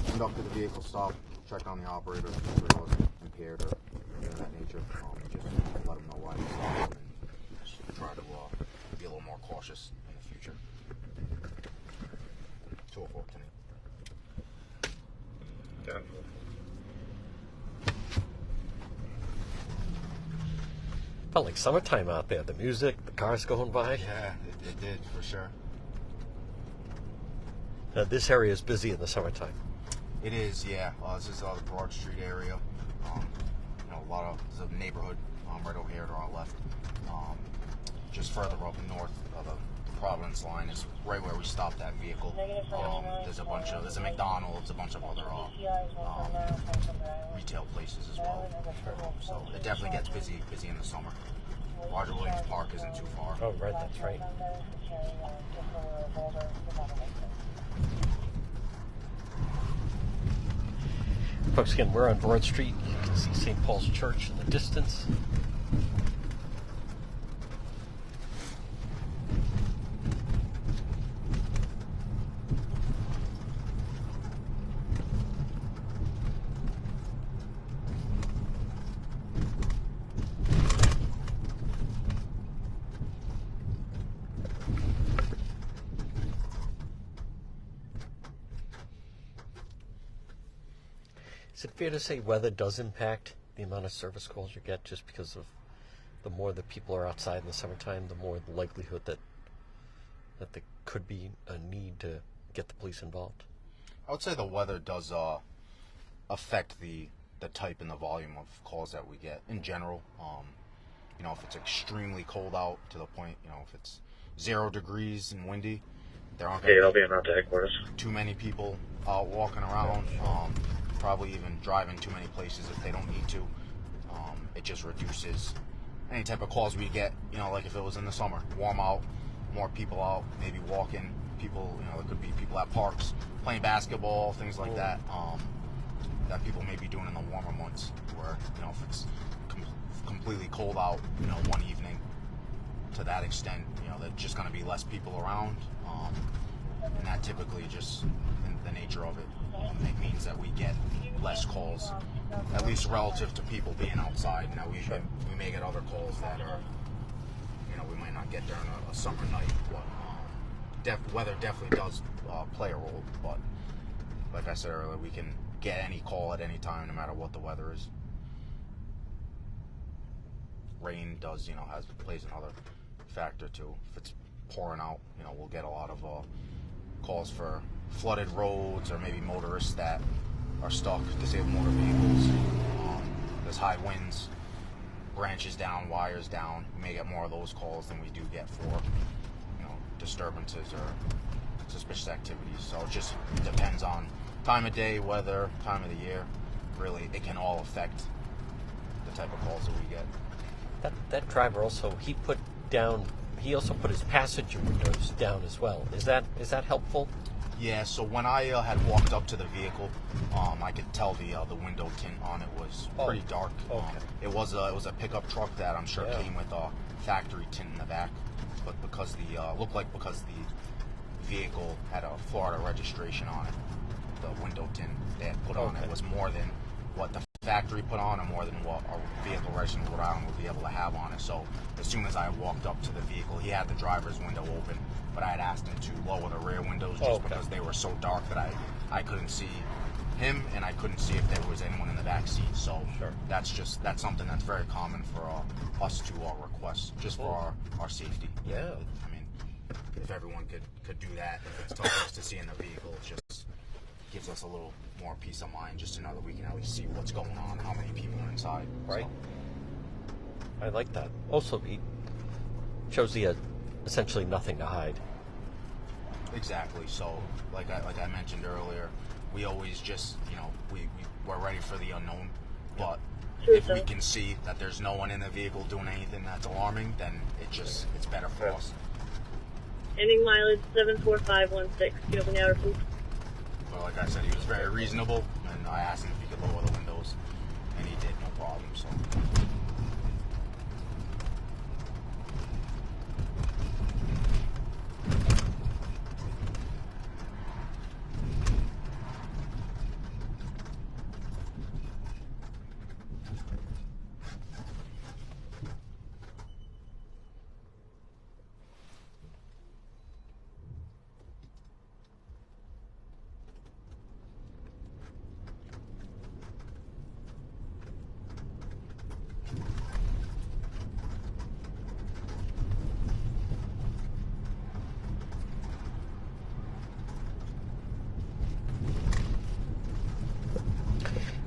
conducted the vehicle stop, checked on the operator, make sure he wasn't impaired or anything of that nature. Just let him know why he stopped and just try to be a little more cautious in the future. 204 tonight. Felt like summertime out there. The music, the cars going by. Yeah, it did for sure. This area is busy in the summertime. It is, yeah. This is the Broad Street area. You know, there's a neighborhood right over here to our left. Just further up north of the Providence line is right where we stopped that vehicle. There's a McDonald's, a bunch of other retail places as well. So it definitely gets busy in the summer. Roger Williams Park isn't too far. Oh, right, that's right. Folks, again, we're on Broad Street. You can see St. Paul's Church in the distance. Is it fair to say weather does impact the amount of service calls you get, just because of the more that people are outside in the summertime, the more the likelihood that there could be a need to get the police involved? I would say the weather does affect the type and the volume of calls that we get in general. You know, if it's extremely cold out to the point, you know, if it's 0 degrees and windy, there aren't going I'll to be on out to headquarters. too many people out walking around. Probably even driving too many places if they don't need to. It just reduces any type of calls we get, you know, like if it was in the summer, warm out, more people out, maybe walking, people, you know, there could be people at parks playing basketball, things like that, that people may be doing in the warmer months, where, you know, if it's completely cold out, you know, one evening, to that extent, you know, there's just going to be less people around, and that typically just, in the nature of it, it means that we get less calls at least relative to people being outside. Now we may get other calls that are, we might not get during a summer night, but weather definitely does play a role. But like I said earlier, we can get any call at any time, no matter what the weather is. Rain does, plays another factor too. If it's pouring out, we'll get a lot of calls for flooded roads, or maybe motorists that are stuck, disabled motor vehicles. There's high winds, branches down, wires down. We may get more of those calls than we do get for, disturbances or suspicious activities. So it just depends on time of day, weather, time of the year. Really, it can all affect the type of calls that we get. That driver also, he also put his passenger windows down as well. Is that helpful? Yeah, so when I had walked up to the vehicle, I could tell the window tint on it was pretty dark. Okay. It was a pickup truck that I'm sure came with a factory tint in the back, but because because the vehicle had a Florida registration on it, the window tint they had put on it was more than what the factory put on, or more than what a vehicle registered in Rhode Island would be able to have on it. So as soon as I walked up to the vehicle, he had the driver's window open, but I had asked him to lower the rear windows just because they were so dark that I couldn't see him, and I couldn't see if there was anyone in the back seat. So that's something that's very common for us to request, just for our safety. Yeah. I mean, if everyone could do that, if it's tough for us to see in the vehicle, it just gives us a little more peace of mind, just to know that we can at least see what's going on, how many people are inside. Right. So. I like that. Also, he shows the essentially nothing to hide. Exactly. So, like I mentioned earlier, we always just, we're ready for the unknown. But if we can see that there's no one in the vehicle doing anything that's alarming, then it's better for us. Ending mileage 74516. Do you have any other proof? Well, like I said, he was very reasonable, and I asked him if he could lower the windows, and he did, no problem. So.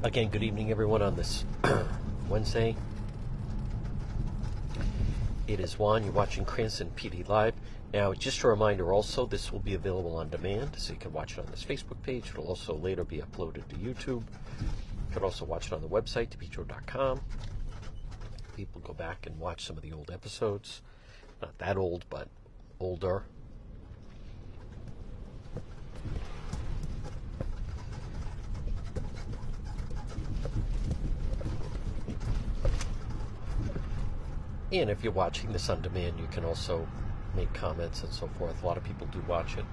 Again, good evening, everyone, on this Wednesday. It is Juan. You're watching Cranston PD Live. Now, just a reminder also, this will be available on demand, so you can watch it on this Facebook page. It'll also later be uploaded to YouTube. You can also watch it on the website, DePetro.com. People go back and watch some of the old episodes. Not that old, but older. And if you're watching this on demand, you can also make comments and so forth. A lot of people do watch it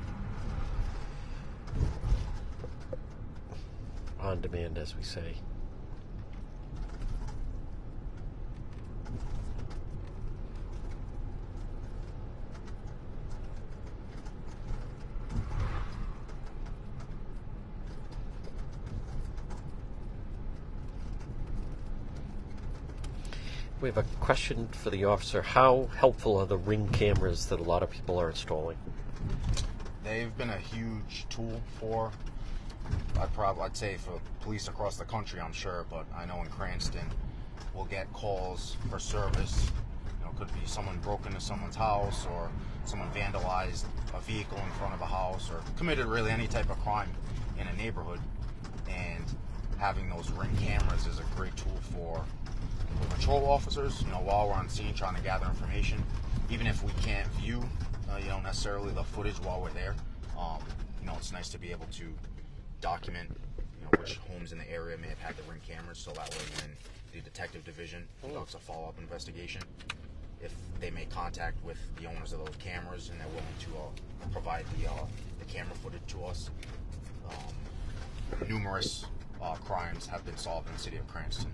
on demand, as we say. We have a question for the officer. How helpful are the Ring cameras that a lot of people are installing? They've been a huge tool for, I'd say for police across the country, I'm sure, but I know in Cranston, we'll get calls for service. Could be someone broke into someone's house, or someone vandalized a vehicle in front of a house, or committed really any type of crime in a neighborhood. And having those Ring cameras is a great tool for patrol officers, while we're on scene trying to gather information. Even if we can't view, necessarily the footage while we're there, it's nice to be able to document, which homes in the area may have had the Ring cameras, so that way when the detective division conducts a follow-up investigation, if they make contact with the owners of those cameras and they're willing to provide the camera footage to us. Numerous crimes have been solved in the city of Cranston.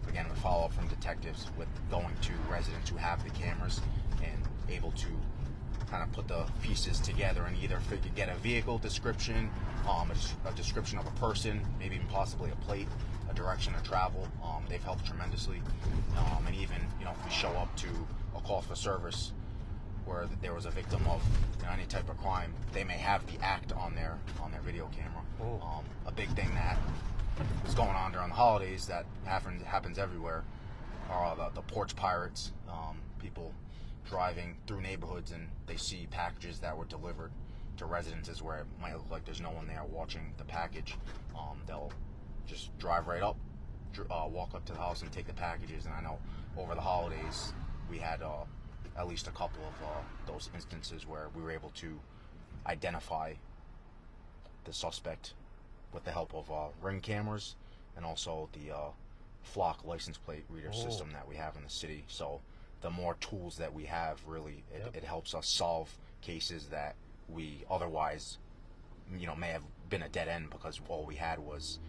Again, with follow-up from detectives with going to residents who have the cameras and able to kind of put the pieces together and either get a vehicle description, a description of a person, maybe even possibly a plate, a direction of travel. They've helped tremendously. And even, if we show up to a call for service where there was a victim of any type of crime, they may have the act on their video camera. A big thing that is going on during the holidays that happens everywhere are the porch pirates. People driving through neighborhoods and they see packages that were delivered to residences where it might look like there's no one there watching the package. They'll just drive right up, walk up to the house and take the packages. And I know over the holidays we had at least a couple of those instances where we were able to identify the suspect with the help of Ring cameras and also the flock license plate reader system that we have in the city. So the more tools that we have, really, it helps us solve cases that we otherwise, may have been a dead end because all we had was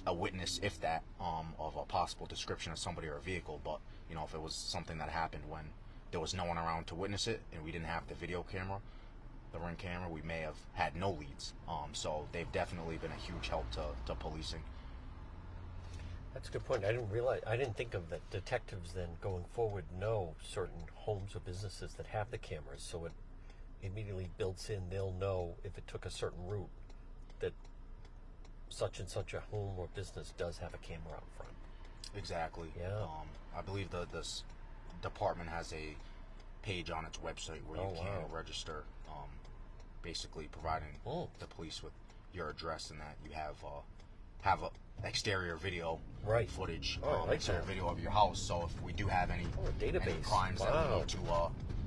a witness, if that, of a possible description of somebody or a vehicle. But, if it was something that happened when there was no one around to witness it and we didn't have the video camera, the Ring camera, we may have had no leads. So they've definitely been a huge help to policing. That's a good point. I didn't think of that. Detectives then going forward know certain homes or businesses that have the cameras, so it immediately builds in. They'll know if it took a certain route that such and such a home or business does have a camera out front. Exactly. Yeah. I believe this department has a page on its website where you can register, basically providing the police with your address and that you have a exterior video footage, exterior video of your house. So if we do have any crimes that we need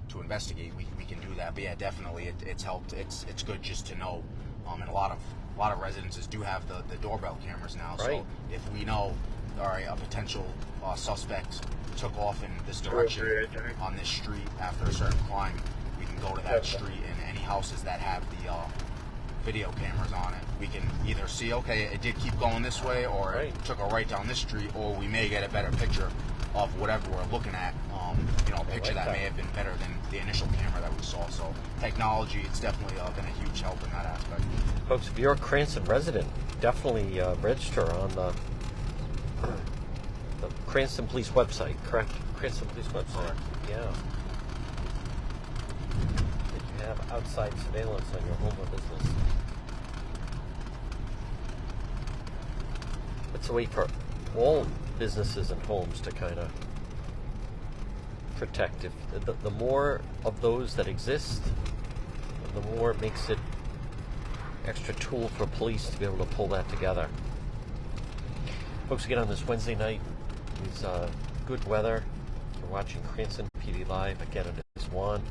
to investigate, we can do that. But yeah, definitely it's helped. It's good just to know. And a lot of residences do have the doorbell cameras now. So if we know, all right, a potential suspect took off in this direction on this street after a certain crime, we can go to that street, and any houses that have the video cameras on it, we can either see, okay, it did keep going this way, or it took a right down this street, or we may get a better picture of whatever we're looking at. A picture that may have been better than the initial camera that we saw. So technology, it's definitely been a huge help in that aspect. Folks, if you're a Cranston resident, definitely register on the Cranston Police website, correct? Cranston Police website. Correct. Yeah. If you have outside surveillance on your home or business. It's a way for all businesses and homes to kind of protect. If the more of those that exist, the more it makes it extra tool for police to be able to pull that together. Folks, again on this Wednesday night, it's good weather. You're watching Cranston PD Live. Again, it is Juan.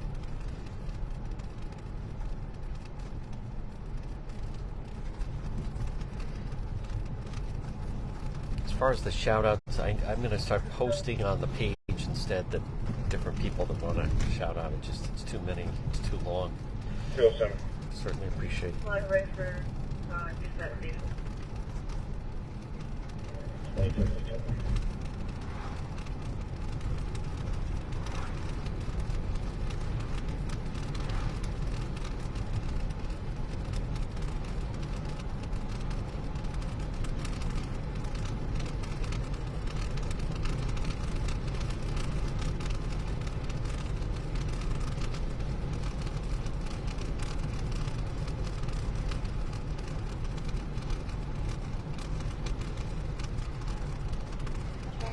As far as the shout-outs, I'm going to start posting on the page instead that different people that want to shout out. It's too many. It's too long. 207. Certainly appreciate it. Fly right for use that station.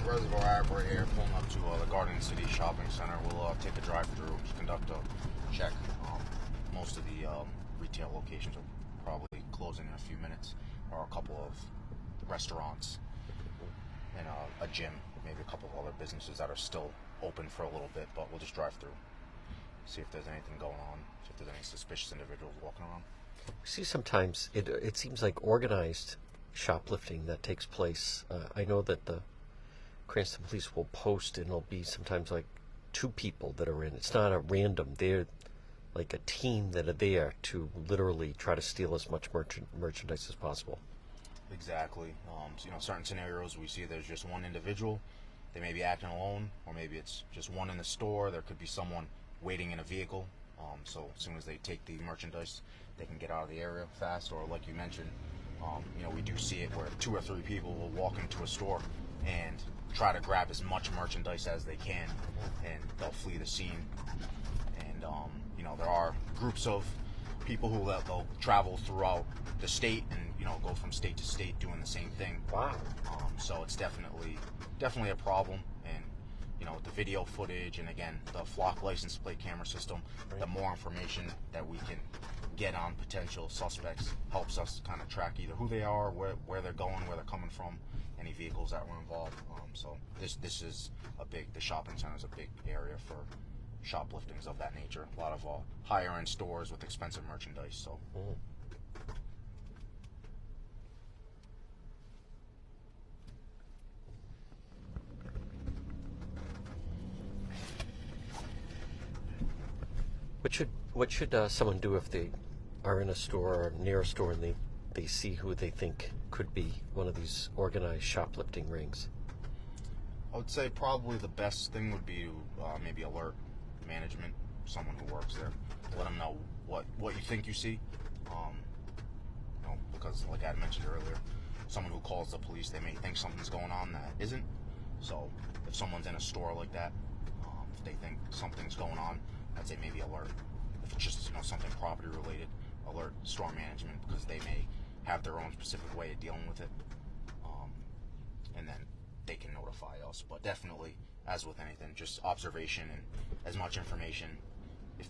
Reservoir Ave right here, pulling up to the Garden City Shopping Center. We'll take a drive-through, conduct a check. Most of the retail locations are probably closing in a few minutes. There are a couple of restaurants and a gym, maybe a couple of other businesses that are still open for a little bit, but we'll just drive through, see if there's anything going on, see if there's any suspicious individuals walking around. See, sometimes it seems like organized shoplifting that takes place. I know that the Cranston Police will post, and it'll be sometimes like 2 people that are in. It's not a random. They're like a team that are there to literally try to steal as much merchandise as possible. Exactly. So, certain scenarios we see there's just one individual. They may be acting alone, or maybe it's just one in the store. There could be someone waiting in a vehicle. So as soon as they take the merchandise, they can get out of the area fast. Or like you mentioned, we do see it where 2 or 3 people will walk into a store and try to grab as much merchandise as they can, and they'll flee the scene. And there are groups of people who they'll travel throughout the state and go from state to state doing the same thing. Wow. So it's definitely a problem. And with the video footage and again the flock license plate camera system, the more information that we can get on potential suspects helps us kind of track either who they are, where they're going, where they're coming from, any vehicles that were involved. So this is the shopping center is a big area for shopliftings of that nature. A lot of higher end stores with expensive merchandise. So. What should someone do if they are in a store or near a store and they see who they think could be one of these organized shoplifting rings? I would say probably the best thing would be to maybe alert management, someone who works there. Let them know what you think you see. Because like I had mentioned earlier, someone who calls the police, they may think something's going on that isn't. So if someone's in a store like that, if they think something's going on, I'd say maybe alert. If it's just something property related, alert store management, because they may have their own specific way of dealing with it, and then they can notify us. But definitely, as with anything, just observation and as much information, if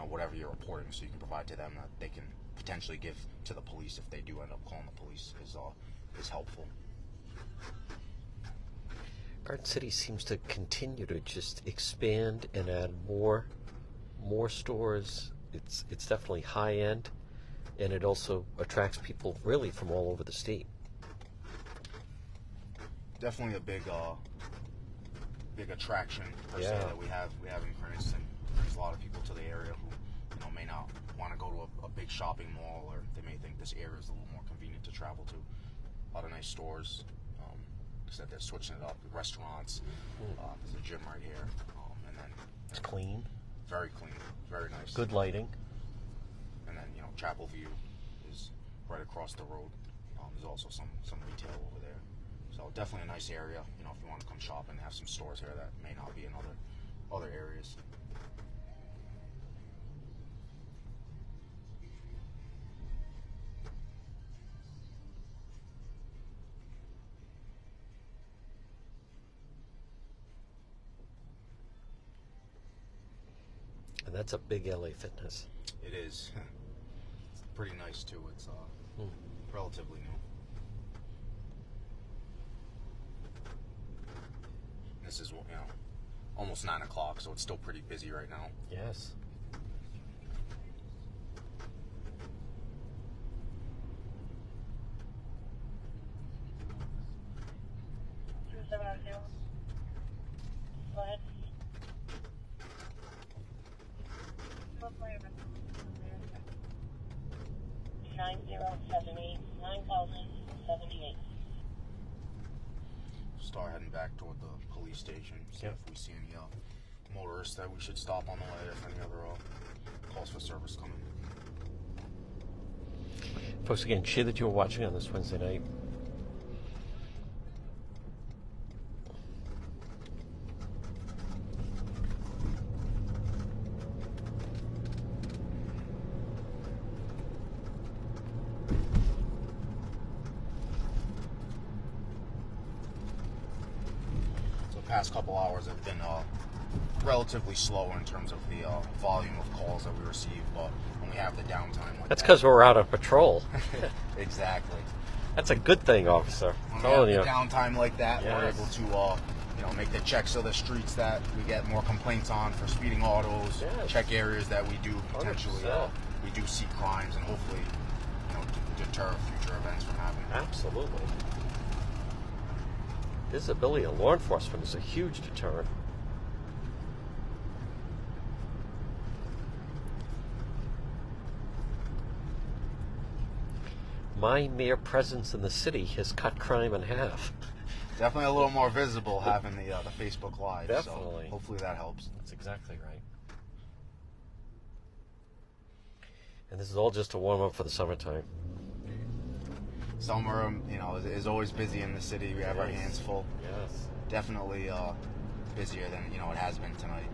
whatever you're reporting, so you can provide to them that they can potentially give to the police if they do end up calling the police is helpful. Garden City seems to continue to just expand and add more stores. It's definitely high end, and it also attracts people really from all over the state. Definitely a big attraction per se that we have in Cranston. Brings a lot of people to the area who may not want to go to a big shopping mall, or they may think this area is a little more convenient to travel to. A lot of nice stores. Said they're switching it up. Restaurants. There's a gym right here, and then It's clean, very clean, very nice. good lighting. And then Chapel View is right across the road. There's also some retail over there. So definitely a nice area. If you want to come shop and have some stores here that may not be in other areas. And that's a big LA Fitness. It is. It's pretty nice too. It's relatively new. This is almost 9 o'clock, so it's still pretty busy right now. Yes. Go ahead. 9078 9078. Start heading back toward the police station. See if we see any motorists that we should stop on the way, if any other calls for service coming. Folks, again, cheer that you were watching on this Wednesday night. Past couple hours have been relatively slow in terms of the volume of calls that we receive, but when we have the downtime like That's because we're out on patrol. Exactly. That's a good thing, officer. When Telling we you. have the downtime like that, we're Yes. able to make the checks of the streets that we get more complaints on for speeding autos, Yes. check areas that we do potentially 100%. we do see crimes, and hopefully deter future events from happening. Absolutely. Visibility of law enforcement is a huge deterrent. my mere presence in the city has cut crime in half. Definitely a little more visible having the Facebook Live. Definitely. So hopefully that helps. That's exactly right. And this is all just a warm-up for the summertime. Summer, is always busy in the city. We have our hands full. Yes. Definitely busier than it has been tonight.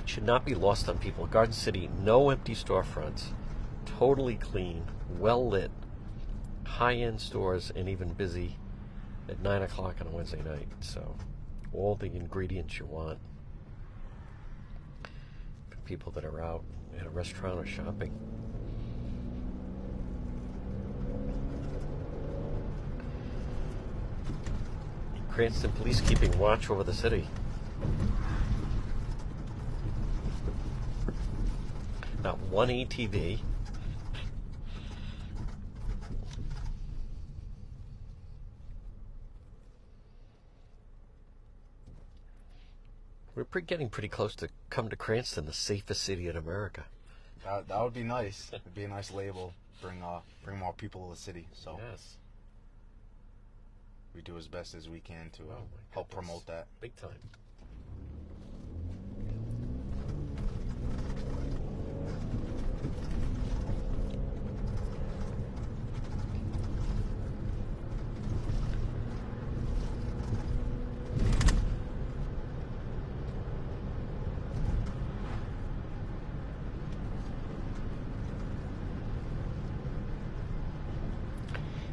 It should not be lost on people. Garden City, no empty storefronts. Totally clean, well lit, high-end stores, and even busy at 9 o'clock on a Wednesday night. So, all the ingredients you want for people that are out at a restaurant or shopping. Cranston Police keeping watch over the city. Not one ATV. We're getting pretty close to come to Cranston, the safest city in America. That would be nice. It'd be a nice label. Bring more people to the city. So Yes, we do as best as we can to my help goodness. promote that. Big time.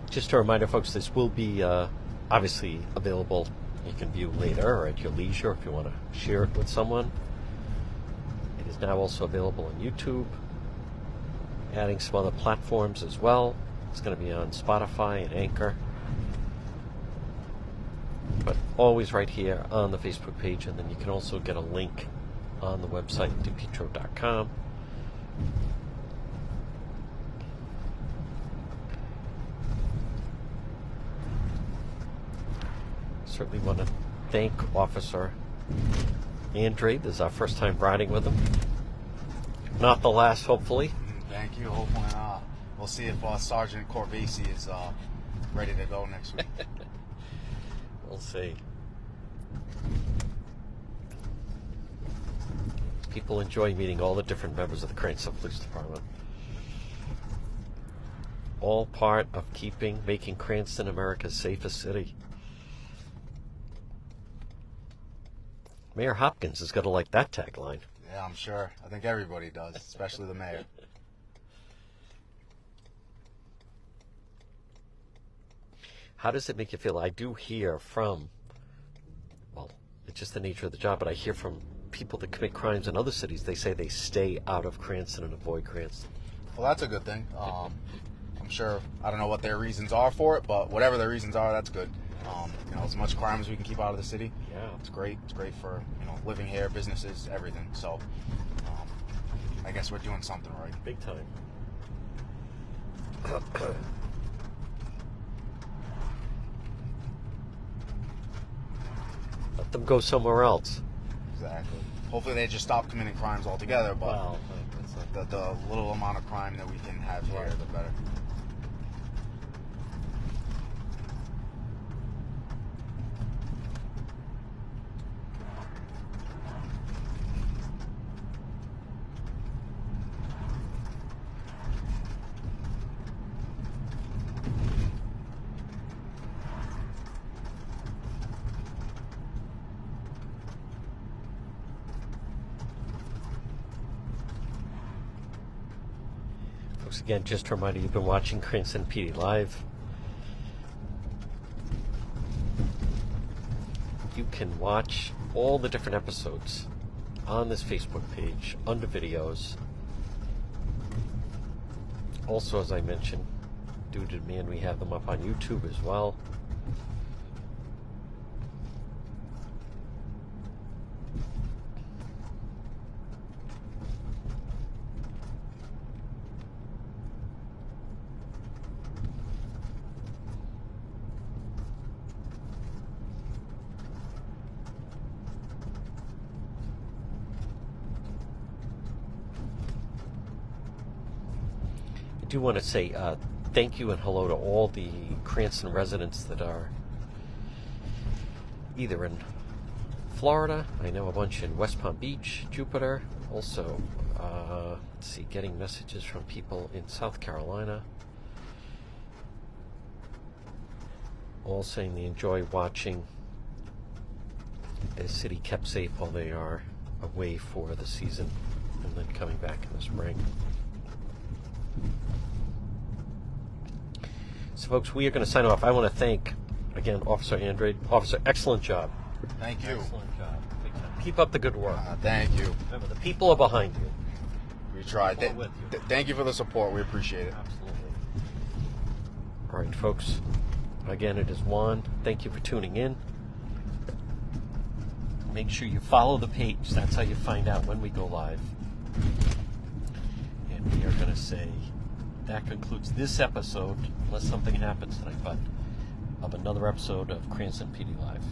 Just a reminder, folks, this will be obviously available. You can view later or at your leisure if you want to share it with someone. It is now also available on YouTube, adding some other platforms as well. It's going to be on Spotify and Anchor. But always right here on the Facebook page, and then you can also get a link on the website, DePetro.com. Certainly want to thank Officer Andre. This is our first time riding with him. Not the last, hopefully. Thank you. Hopefully, we'll see if Sergeant Corvasi is ready to go next week. We'll see. People enjoy meeting all the different members of the Cranston Police Department. All part of making Cranston America's safest city. Mayor Hopkins has got to like that tagline. Yeah, I'm sure. I think everybody does, especially the mayor. How does it make you feel? I do hear from, well, it's just the nature of the job, but I hear from people that commit crimes in other cities. They say they stay out of Cranston and avoid Cranston. Well, that's a good thing. I'm sure, I don't know what their reasons are for it, but whatever their reasons are, that's good. As much crime as we can keep out of the city. Yeah. It's great. It's great for, living here, businesses, everything. So, I guess we're doing something right. Big time. Let them go somewhere else. Exactly. Hopefully they just stop committing crimes altogether, but Well, the little amount of crime that we can have here, Right. the better. folks, again, just a reminder, you've been watching Cranston PD Live. You can watch all the different episodes on this Facebook page under videos. Also, as I mentioned, due to demand, we have them up on YouTube as well. do want to say thank you and hello to all the Cranston residents that are either in Florida. I know a bunch in West Palm Beach, Jupiter. Also, let's see, getting messages from people in South Carolina. All saying they enjoy watching the city kept safe while they are away for the season and then coming back in the spring. So, folks, we are going to sign off. I want to thank, again, Officer Andrade. Officer, excellent job. Thank you. Excellent job. Big time. Keep up the good work. Thank you. Remember, the people are behind you. We tried. We're with you. Thank you for the support. We appreciate it. Absolutely. All right, folks. Again, it is Juan. Thank you for tuning in. Make sure you follow the page. That's how you find out when we go live. And we are going to say that concludes this episode, unless something happens tonight, but of another episode of Cranston PD Live.